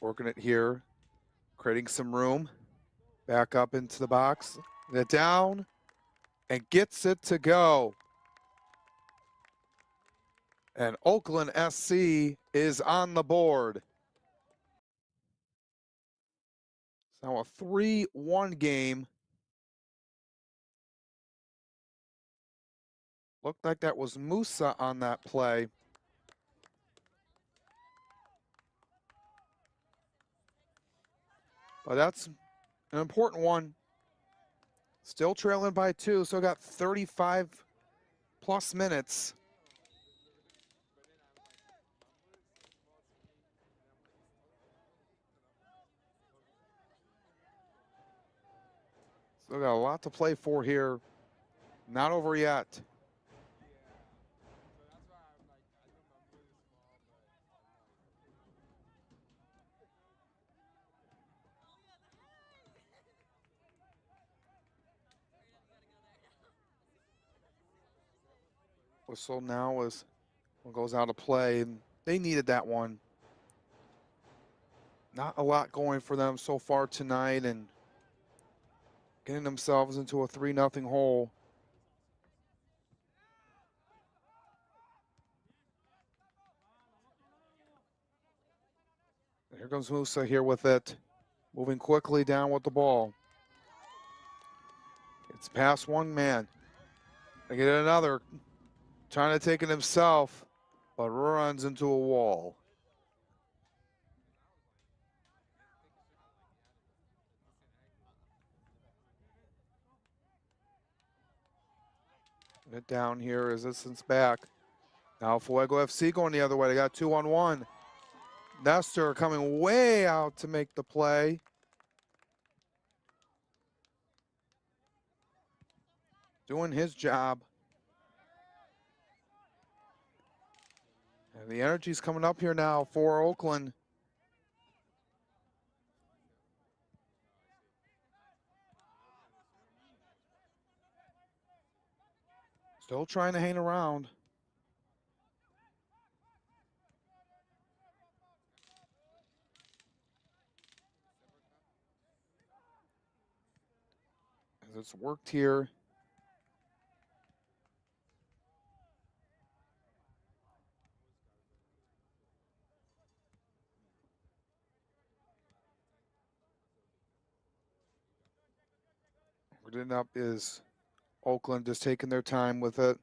Working it here, creating some room. Back up into the box. Get down and gets it to go. And Oakland SC is on the board. It's now a 3-1 game. Looked like that was Musa on that play. But that's an important one. Still trailing by 2, so got 35 plus minutes. Still got a lot to play for here. Not over yet. Whistle now as one goes out of play, and they needed that one. Not a lot going for them so far tonight, and getting themselves into a 3-0 hole. Here comes Musa here with it, moving quickly down with the ball. It's past one man. They get another, trying to take it himself, but runs into a wall. Get down here, resistance back. Now Fuego FC going the other way. They got 2-on-1. Nestor coming way out to make the play. Doing his job. And the energy's coming up here now for Oakland. Still trying to hang around. As it's worked here. It up is Oakland just taking their time with it.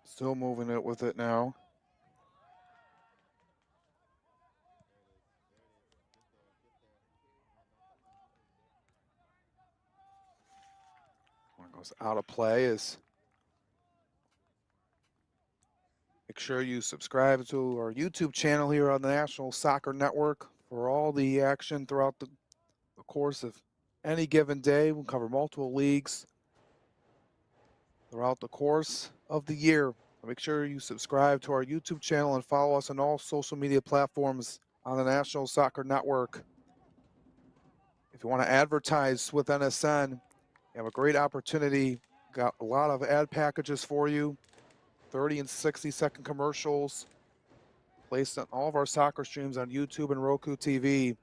Still moving it with it now. One goes out of play. Is make sure you subscribe to our YouTube channel here on the National Soccer Network for all the action throughout the course of any given day. We'll cover multiple leagues throughout the course of the year. Make sure you subscribe to our YouTube channel and follow us on all social media platforms on the National Soccer Network. If you want to advertise with NSN, you have a great opportunity. Got a lot of ad packages for you. 30 and 60-second commercials placed on all of our soccer streams on YouTube and Roku TV.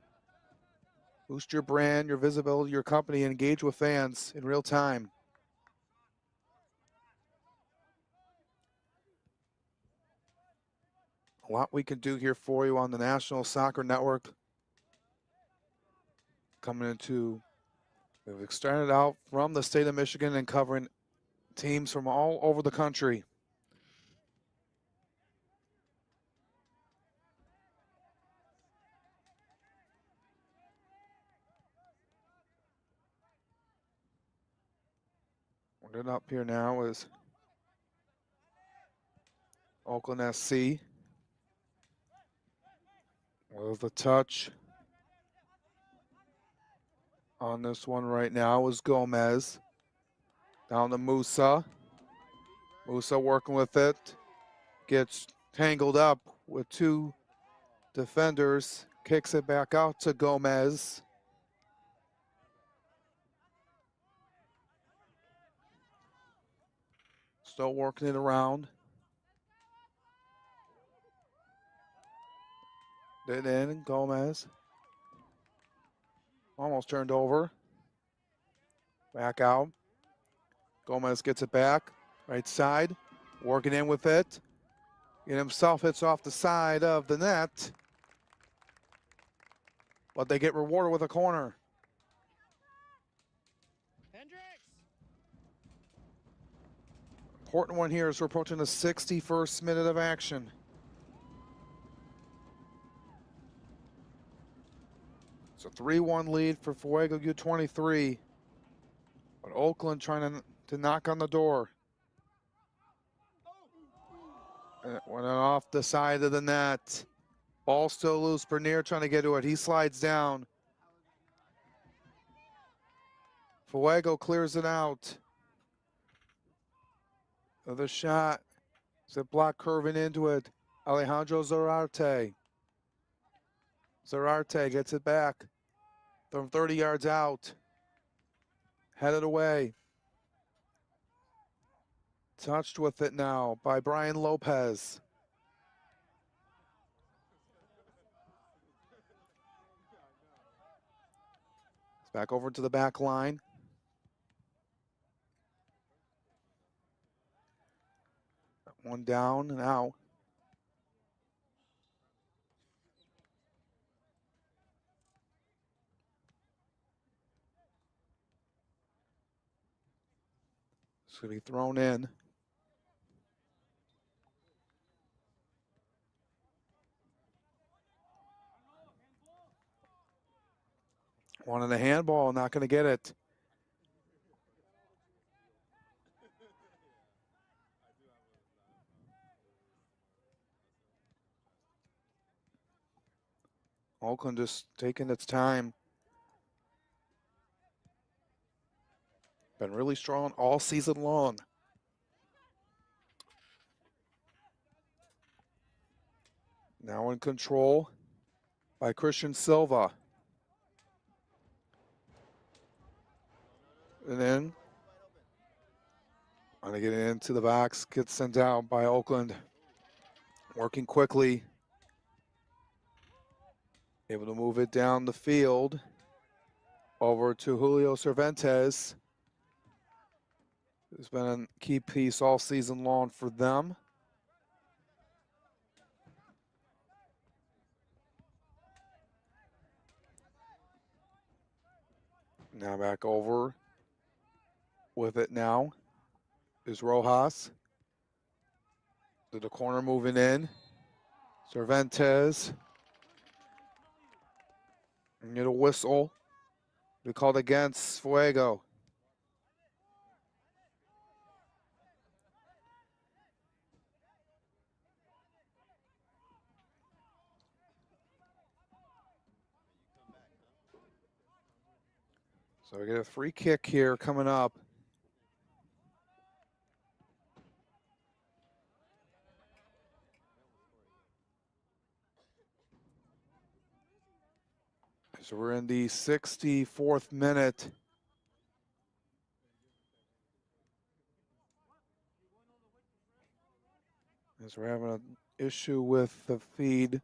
Boost your brand, your visibility, your company, and engage with fans in real time. A lot we can do here for you on the National Soccer Network. We've extended out from the state of Michigan and covering teams from all over the country. What up here now is Oakland SC. With the touch on this one right now is Gomez. Down to Musa. Musa working with it. Gets tangled up with two defenders. Kicks it back out to Gomez. Still working it around. Did in, Gomez. Almost turned over. Back out. Gomez gets it back. Right side. Working in with it. And himself hits off the side of the net. But they get rewarded with a corner. Important one here as we're approaching the 61st minute of action. It's a 3-1 lead for Fuego U23. But Oakland trying to knock on the door. And it went off the side of the net. Ball still loose. Bernier trying to get to it. He slides down. Fuego clears it out. Another shot. It's a block curving into it. Alejandro Zarate. Zarate gets it back from 30 yards out. Headed away. Touched with it now by Brian Lopez. It's back over to the back line. One down and out. It's going to be thrown in. Wanted a handball, not going to get it. Oakland just taking its time. Been really strong all season long. Now in control by Christian Silva. And then, trying to get into the box, gets sent out by Oakland. Working quickly. Able to move it down the field. Over to Julio Cervantes. Who's been a key piece all season long for them. Now back over with it now is Rojas. To the corner moving in. Cervantes. And get a whistle. We called against Fuego. So we get a free kick here coming up. So we're in the 64th minute. As we're having an issue with the feed.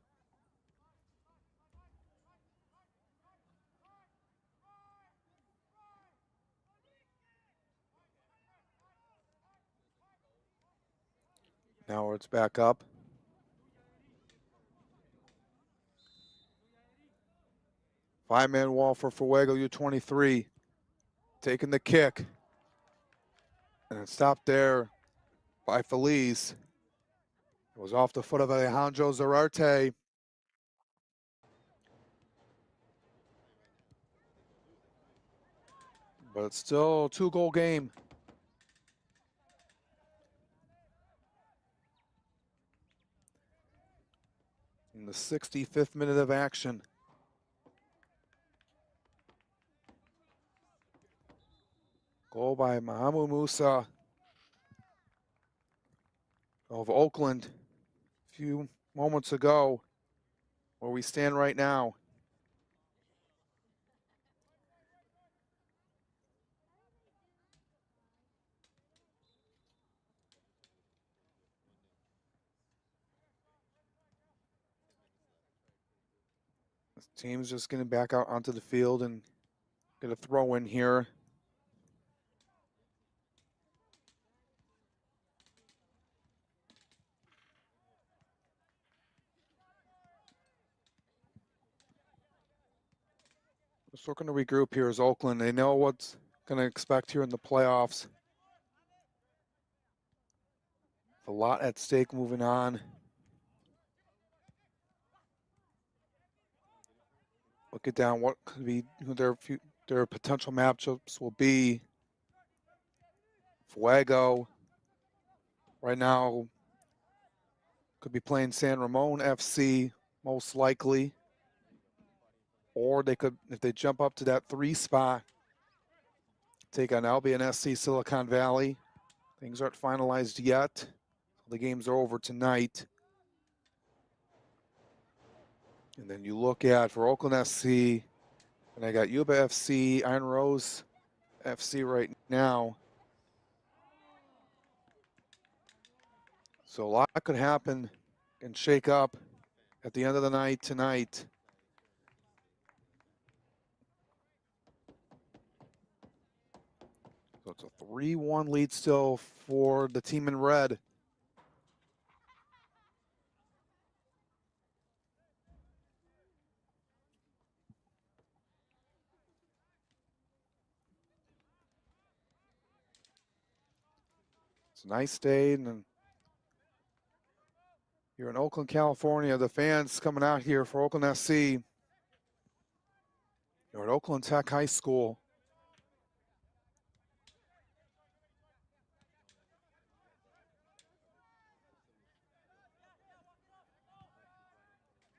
Now it's back up. Five-man wall for Fuego U23. Taking the kick. And it stopped there by Feliz. It was off the foot of Alejandro Zarate. But it's still a two-goal game. In the 65th minute of action. Goal by Mahamu Musa of Oakland a few moments ago, where we stand right now. This team's just getting back out onto the field and get a throw in here. Just looking to regroup here as Oakland. They know what's going to expect here in the playoffs. A lot at stake moving on. Look it down what could be who their potential matchups will be. Fuego right now could be playing San Ramon FC most likely. Or they could, if they jump up to that 3 spot, take on Albion SC Silicon Valley. Things aren't finalized yet. The games are over tonight. And then you look at for Oakland SC, and I got Yuba FC, Iron Rose FC right now. So a lot could happen and shake up at the end of the night tonight. So it's a 3-1 lead still for the team in red. It's a nice day, and here in Oakland, California, the fans coming out here for Oakland SC. You're at Oakland Tech High School.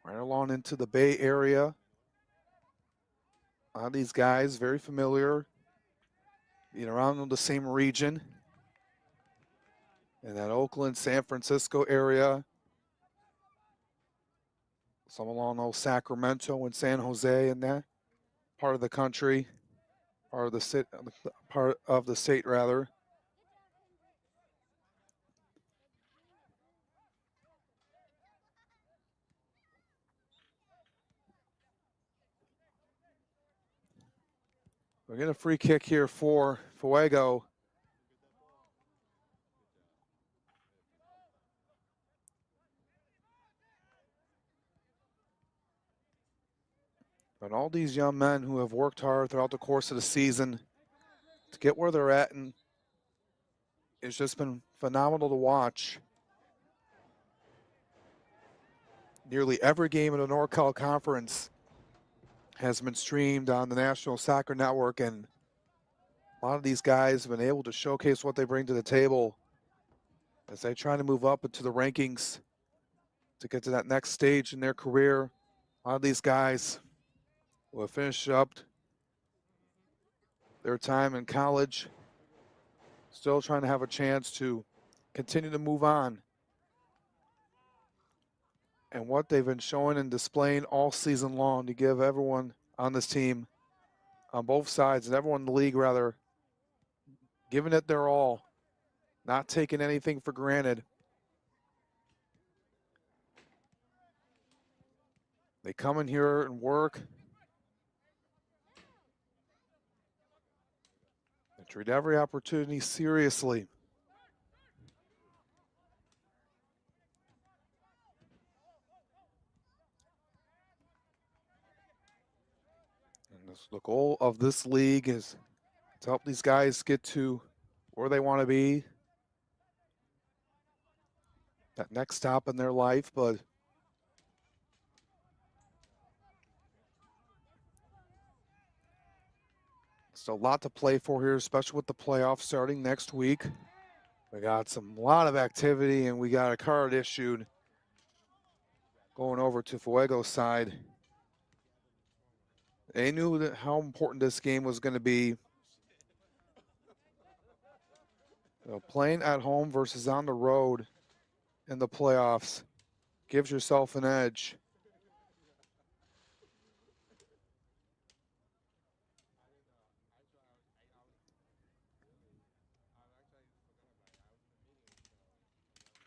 Right along into the Bay Area. A lot of these guys very familiar, being around in the same region. In that Oakland, San Francisco area. Some along those Sacramento and San Jose and that part of the country, part of the state rather. We're getting a free kick here for Fuego. And all these young men who have worked hard throughout the course of the season to get where they're at, and it's just been phenomenal to watch. Nearly every game in the Norcal Conference has been streamed on the National Soccer Network, and a lot of these guys have been able to showcase what they bring to the table as they try to move up into the rankings to get to that next stage in their career. A lot of these guys will finish up their time in college, still trying to have a chance to continue to move on. And what they've been showing and displaying all season long to give everyone on this team, on both sides, and everyone in the league rather, giving it their all, not taking anything for granted. They come in here and work. They treat every opportunity seriously. And the goal of this league is to help these guys get to where they want to be, that next stop in their life, but still a lot to play for here, especially with the playoffs starting next week. We got a lot of activity, and we got a card issued going over to Fuego's side. They knew that how important this game was going to be. You know, playing at home versus on the road in the playoffs gives yourself an edge.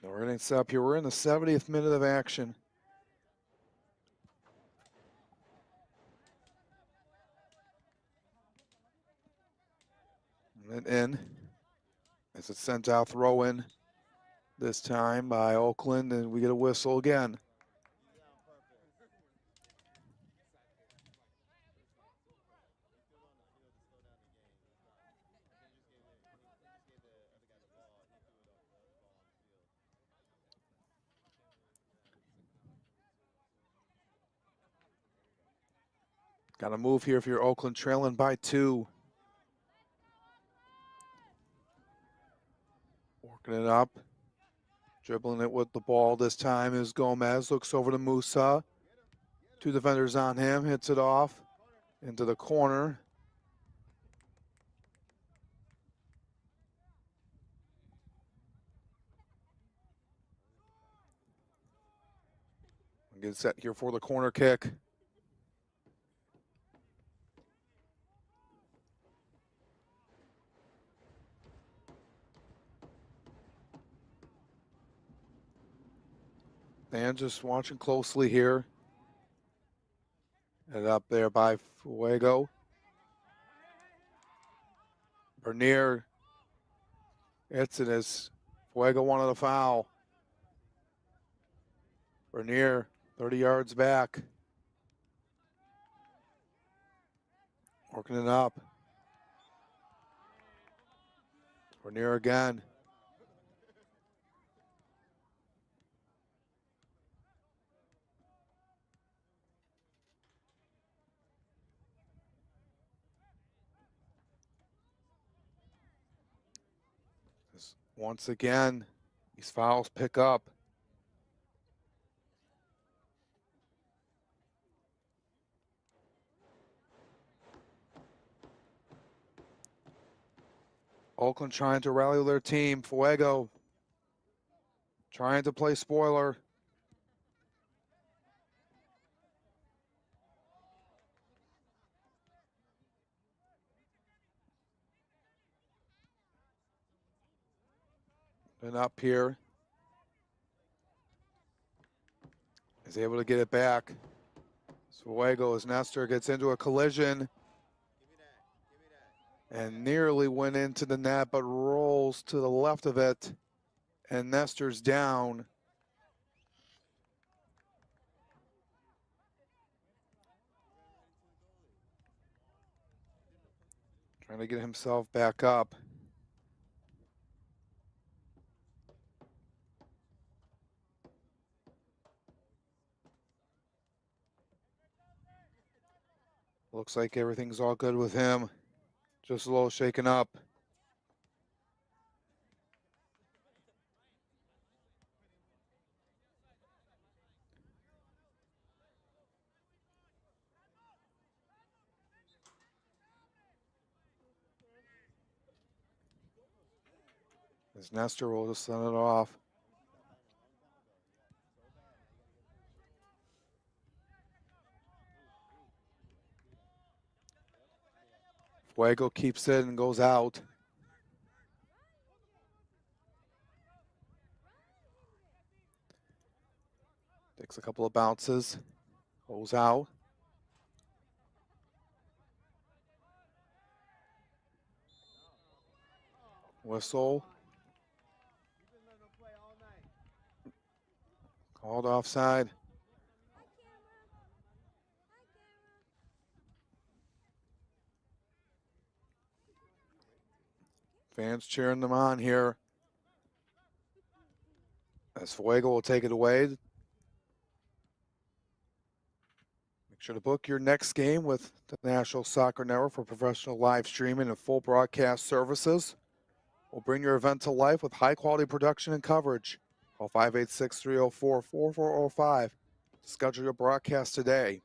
Now we're getting set up here. We're in the 70th minute of action. And in as it's sent out, throw in this time by Oakland, and we get a whistle again. Got to move here if you're Oakland, trailing by 2. Working it up. Dribbling it with the ball this time is Gomez. Looks over to Musa. 2 defenders on him. Hits it off into the corner. get set here for the corner kick. And just watching closely here. And up there by Fuego. Bernier. It's in his. Fuego wanted a foul. Bernier, 30 yards back. Working it up. Bernier again. Once again, these fouls pick up. Oakland trying to rally their team. Fuego trying to play spoiler. And up here. Is able to get it back. Fuego as Nestor gets into a collision. And nearly went into the net, but rolls to the left of it. And Nestor's down. Trying to get himself back up. Looks like everything's all good with him. Just a little shaken up. As Nestor will just send it off. Fuego keeps it and goes out. Takes a couple of bounces. Goes out. Whistle. Called offside. Fans cheering them on here. As Fuego will take it away. Make sure to book your next game with the National Soccer Network for professional live streaming and full broadcast services. We'll bring your event to life with high-quality production and coverage. Call 586-304-4405 to schedule your broadcast today.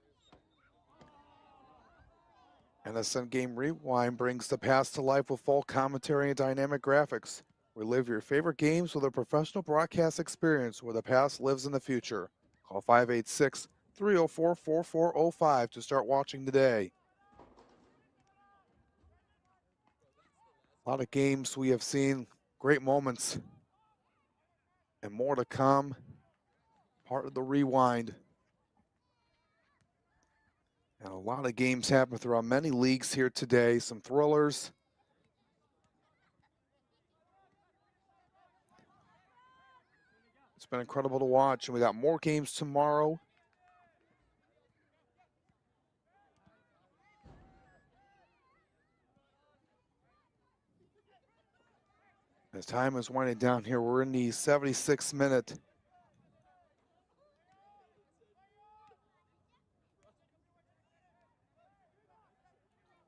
NSN Game Rewind brings the past to life with full commentary and dynamic graphics. Relive your favorite games with a professional broadcast experience where the past lives in the future. Call 586-304-4405 to start watching today. A lot of games we have seen, great moments, and more to come. Part of the rewind. And a lot of games happen throughout many leagues here today. Some thrillers. It's been incredible to watch, and we got more games tomorrow. As time is winding down here, we're in the 76th minute.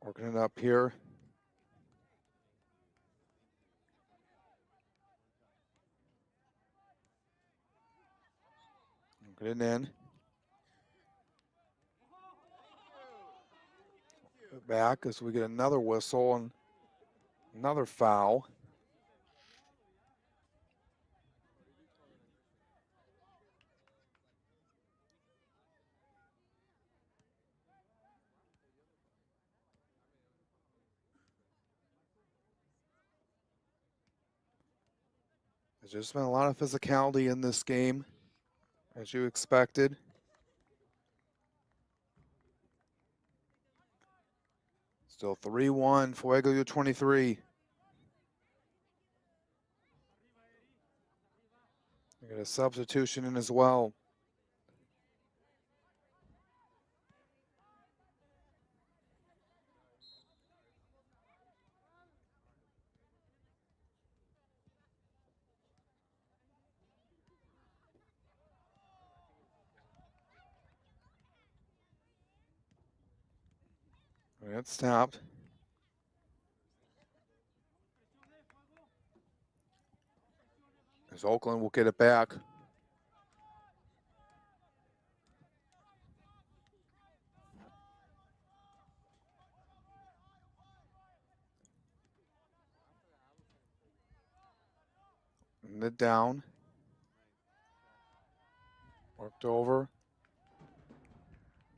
Working it up here. Get it in. Back as we get another whistle and another foul. There's just been a lot of physicality in this game, as you expected. Still 3-1, Fuego U23. We got a substitution in as well. It stopped. As Oakland will get it back. And it down. Worked over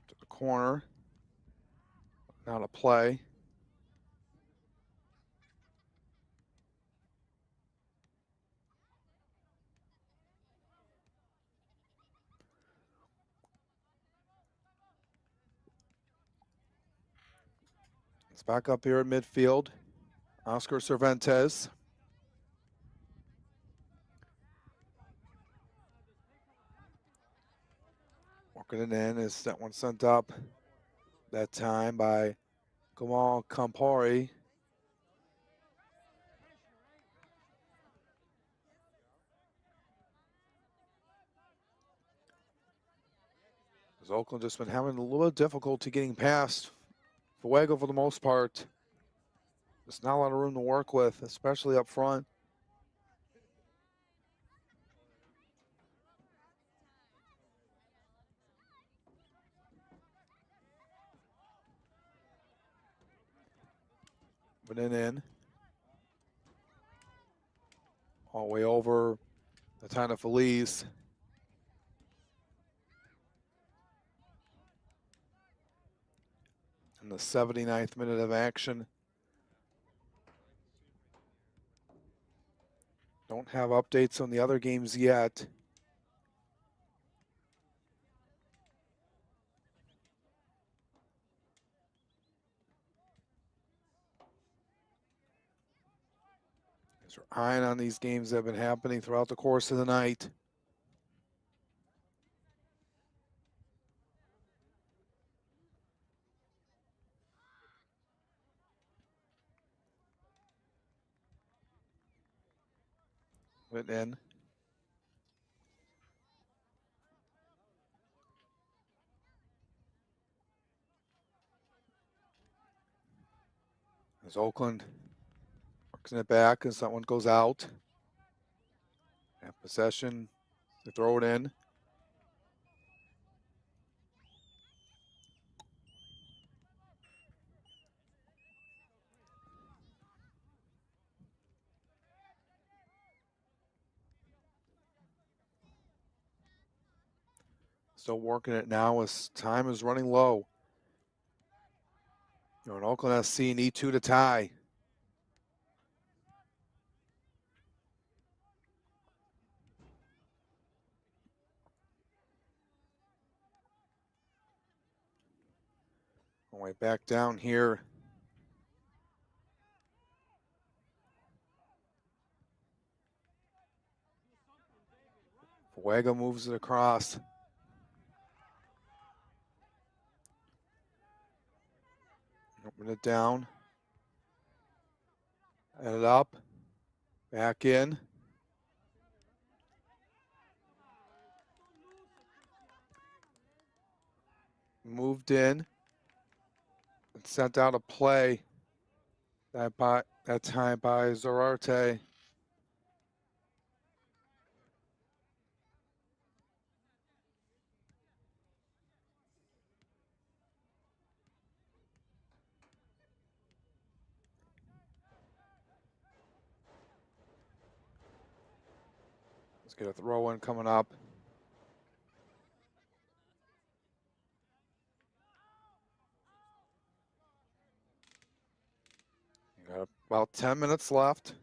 to the corner. Now to play. It's back up here at midfield. Oscar Cervantes. Working it in as that one sent up that time by Kamal Campari. As Oakland just been having a little difficulty getting past Fuego for the most part. There's not a lot of room to work with, especially up front. But in. All the way over the Tana Feliz. In the 79th minute of action. Don't have updates on the other games yet. As we're eyeing on these games that have been happening throughout the course of the night. Went in. As Oakland works it back as that one goes out. And possession, they throw it in. Still working it now as time is running low. And Oakland SC need 2 to tie. All the way back down here. Fuego moves it across. Open it down. Head it up. Back in. Moved in. And sent out a play. That time by Zorarte. Let's get a throw in coming up. You got about 10 minutes left.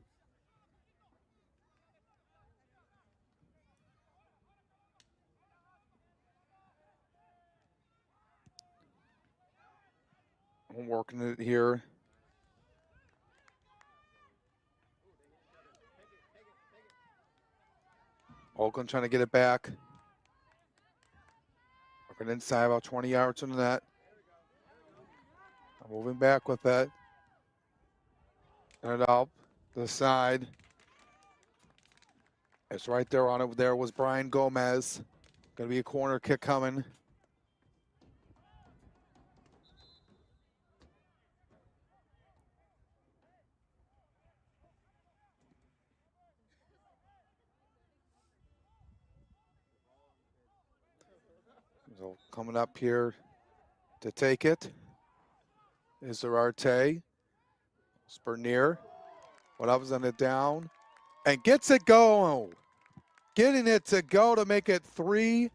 I'm working it here. Oakland trying to get it back. Working inside about 20 yards from the net. Moving back with it. And up the side. It's right there on it. There was Brian Gomez. Going to be a corner kick coming. So coming up here to take it is Zarate. Spurnier. What up on it down. And gets it going. Getting it to go to make it 3-2.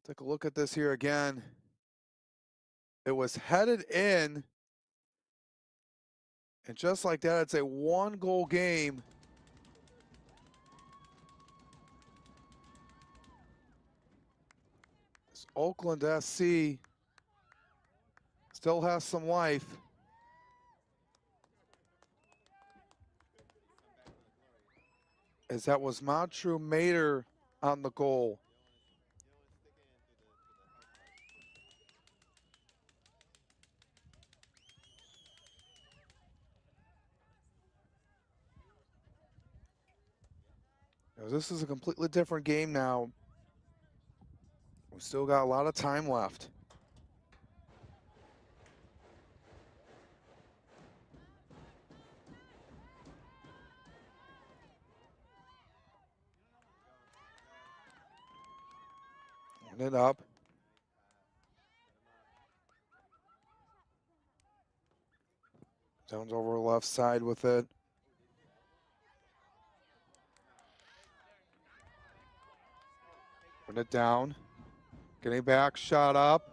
Take a look at this here again. It was headed in. And just like that, it's a 1-goal game. This Oakland SC still has some life. As that was Matru Mater on the goal. Now, this is a completely different game now. We still got a lot of time left. And it up. Jones over left side with it. Putting it down. Getting back, shot up.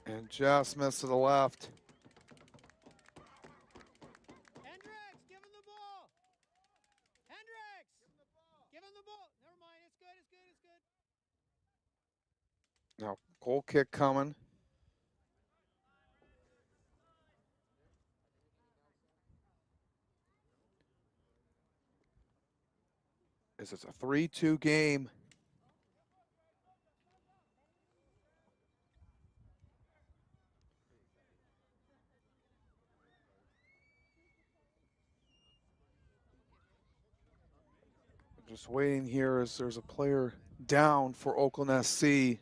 And just missed to the left. Hendricks, give him the ball. Hendricks, give him the ball. Never mind, it's good, it's good, it's good. Now, goal kick coming. This is a 3-2 game. Just waiting here as there's a player down for Oakland SC.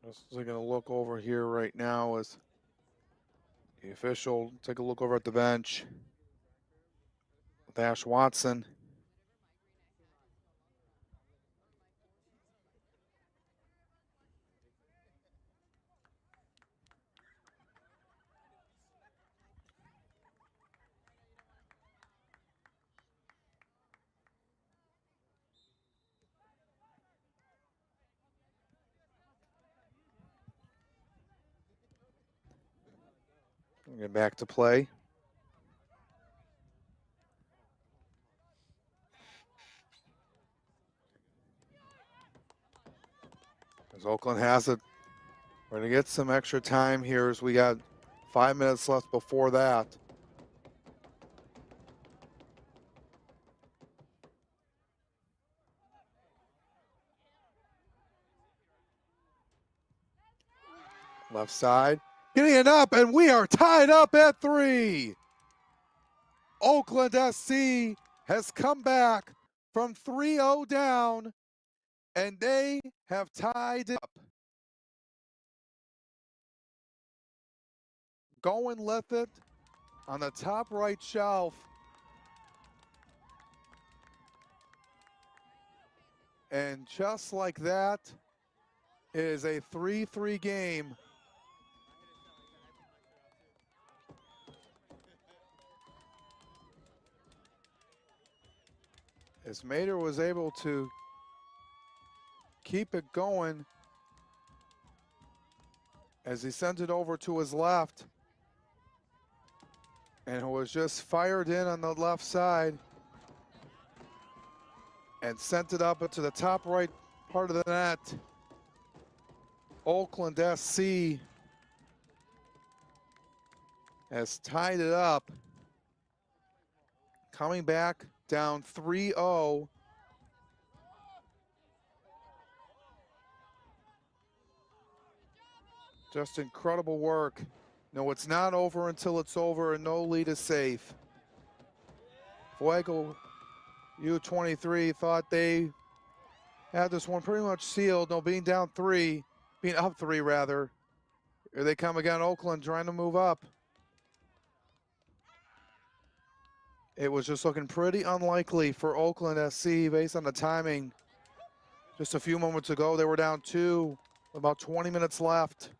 Just going to look over here right now as the official. Take a look over at the bench with Ash Watson. Get back to play. As Oakland has it. We're going to get some extra time here as we got 5 minutes left before that. Left side. Getting it up, and we are tied up at 3. Oakland SC has come back from 3-0 down, and they have tied it up. Going with it on the top right shelf. And just like that, it is a 3-3 game. As Mater was able to keep it going as he sends it over to his left. And it was just fired in on the left side and sent it up into the top right part of the net. Oakland SC has tied it up. Coming back down 3-0. Just incredible work. No, it's not over until it's over, and no lead is safe. Fuego U23 thought they had this one pretty much sealed. No, being down 3, being up 3 rather. Here they come again, Oakland trying to move up. It was just looking pretty unlikely for Oakland SC based on the timing. Just a few moments ago, they were down 2, about 20 minutes left.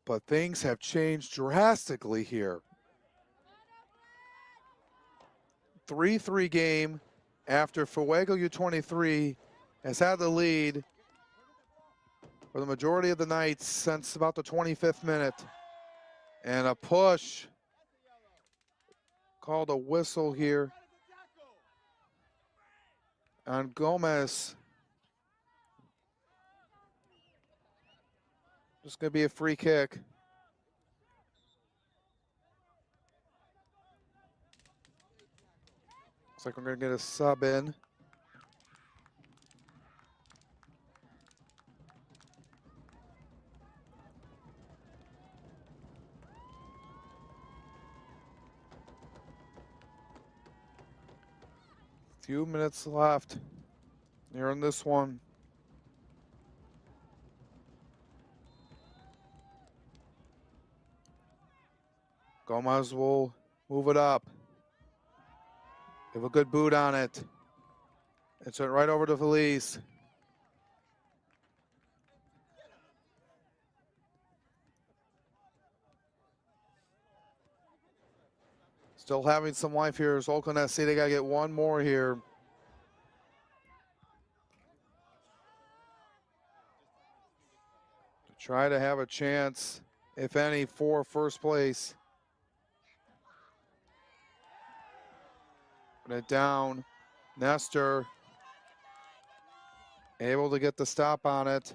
But things have changed drastically here. 3-3 game after Fuego U23 has had the lead for the majority of the night since about the 25th minute. And a push, called a whistle here on Gomez. Just gonna be a free kick. Looks like we're gonna get a sub in. Few minutes left here in this one. Gomez will move it up. Give a good boot on it. It's right over to Felice. Still having some life here is Oakland SC. They got to get one more here. To try to have a chance, if any, for first place. Put it down. Nestor able to get the stop on it.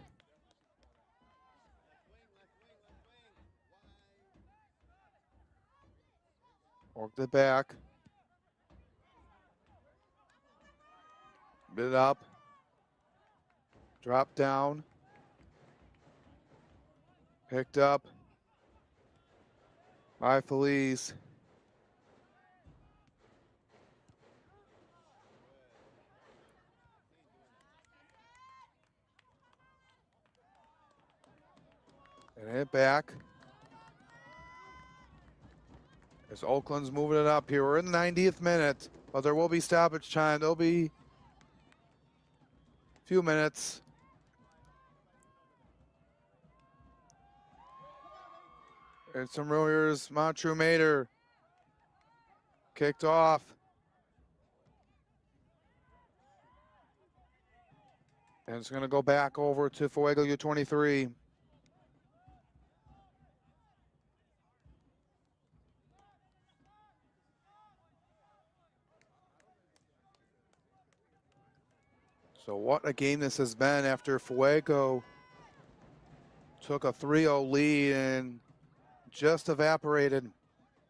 Worked it back. Bit it up. Drop down. Picked up by Felice. And hit back. As Oakland's moving it up here. We're in the 90th minute, but there will be stoppage time. There'll be a few minutes. There's some rumors. Montrew Mater kicked off. And it's going to go back over to Fuego U23. So what a game this has been after Fuego took a 3-0 lead and just evaporated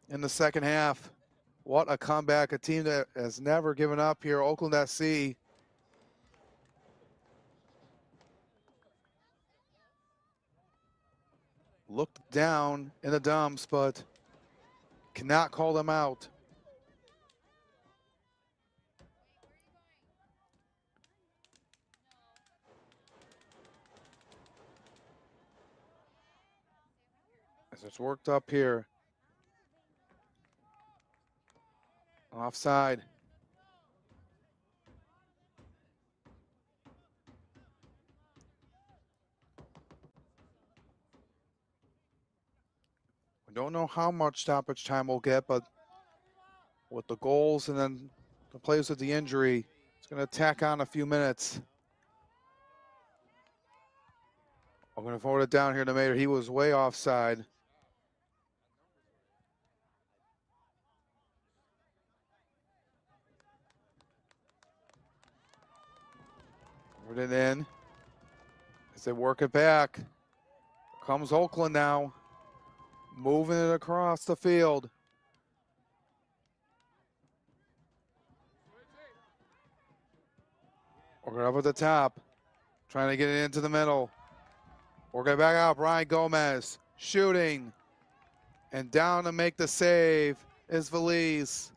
in the second half. What a comeback, a team that has never given up here, Oakland SC. Looked down in the dumps, but cannot call them out. As it's worked up here. Offside. We don't know how much stoppage time we'll get, but with the goals and then the plays with the injury. It's going to tack on a few minutes. I'm going to forward it down here to Mater. He was way offside. Put it in. As they work it back. Comes Oakland now. Moving it across the field. Working up at the top. Trying to get it into the middle. Working it back out. Brian Gomez shooting. And down to make the save is Valise.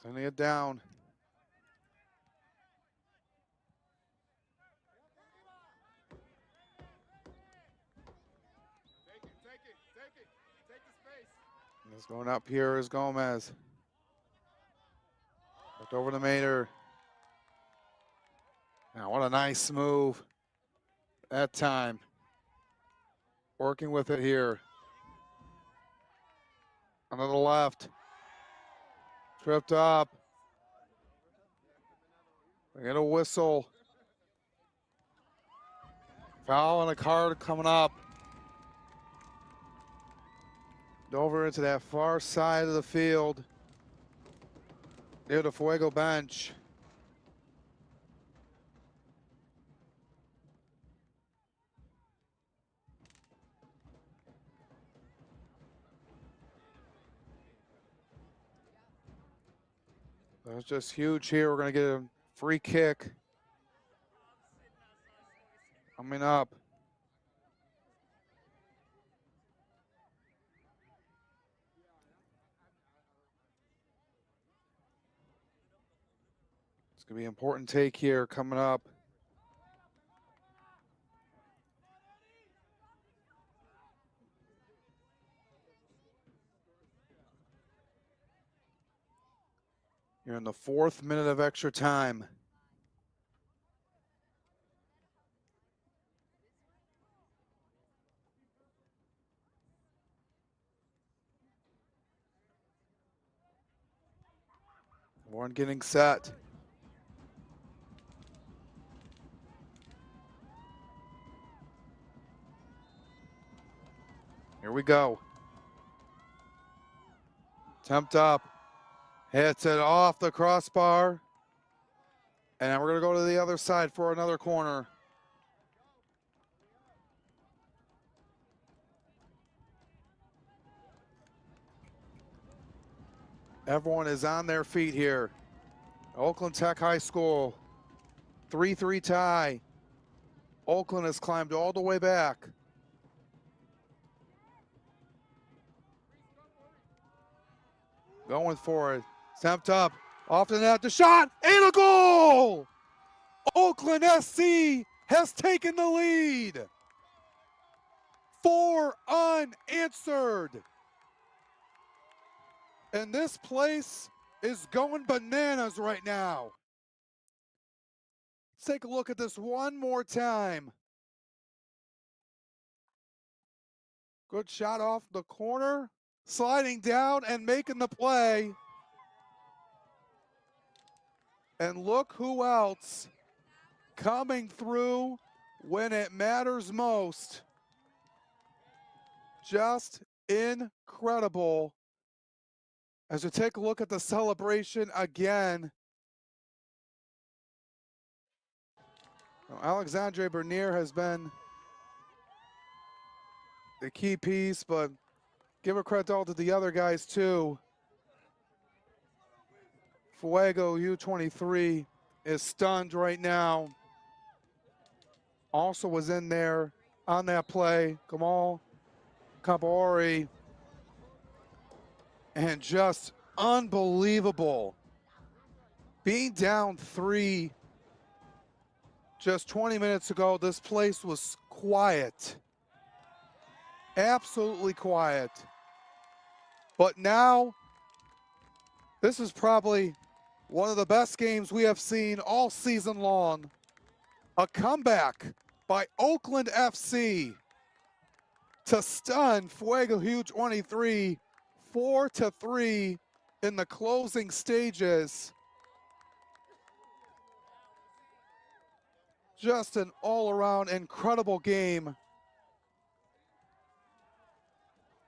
Sending it down. It's going up here is Gomez. Looked over to Mater. Now what a nice move that time. Working with it here. Onto the left. Tripped up. We get a whistle. Foul and a card coming up. Over into that far side of the field. Near the Fuego bench. That's just huge here. We're going to get a free kick coming up. It's going to be an important take here coming up. You're in the 4th minute of extra time. Warren getting set. Here we go. Attempt up. Hits it off the crossbar. And we're going to go to the other side for another corner. Everyone is on their feet here. Oakland Tech High School, 3-3 tie. Oakland has climbed all the way back. Going for it. Attempt up. Off the net. The shot. And a goal! Oakland SC has taken the lead. 4 unanswered. And this place is going bananas right now. Let's take a look at this one more time. Good shot off the corner. Sliding down and making the play. And look who else coming through when it matters most. Just incredible. As we take a look at the celebration again. Alexandre Bernier has been the key piece, but give a credit all to the other guys too. Fuego U23 is stunned right now. Also was in there on that play. Kamal Kabori. And just unbelievable. Being down 3 just 20 minutes ago, this place was quiet. Absolutely quiet. But now, this is probably one of the best games we have seen all season long. A comeback by Oakland FC to stun Fuego U23 4-3 in the closing stages. Just an all-around incredible game.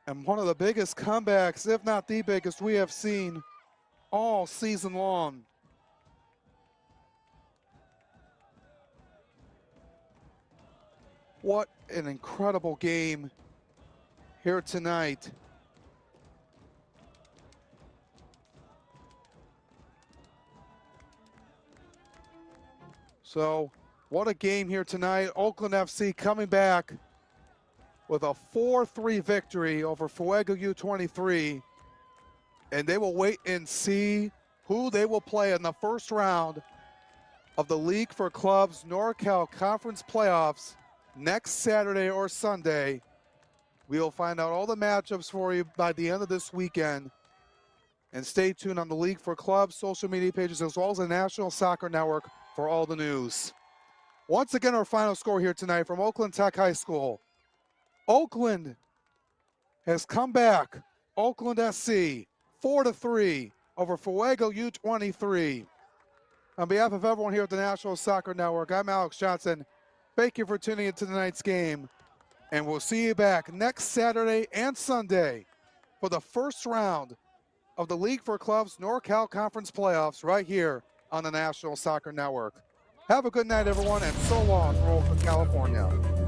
And one of the biggest comebacks, if not the biggest, we have seen all season long. What an incredible game here tonight. So, what a game here tonight. Oakland FC coming back with a 4-3 victory over Fuego U23. And they will wait and see who they will play in the first round of the League for Clubs Norcal Conference Playoffs next Saturday or Sunday. We will find out all the matchups for you by the end of this weekend. And stay tuned on the League for Clubs social media pages as well as the National Soccer Network for all the news. Once again, our final score here tonight from Oakland Tech High School. Oakland has come back. Oakland SC 4-3 over Fuego U23. On behalf of everyone here at the National Soccer Network, I'm Alex Johnson. Thank you for tuning into tonight's game. And we'll see you back next Saturday and Sunday for the first round of the League for Clubs Norcal Conference Playoffs right here on the National Soccer Network. Have a good night, everyone, and so long from Oakland, California.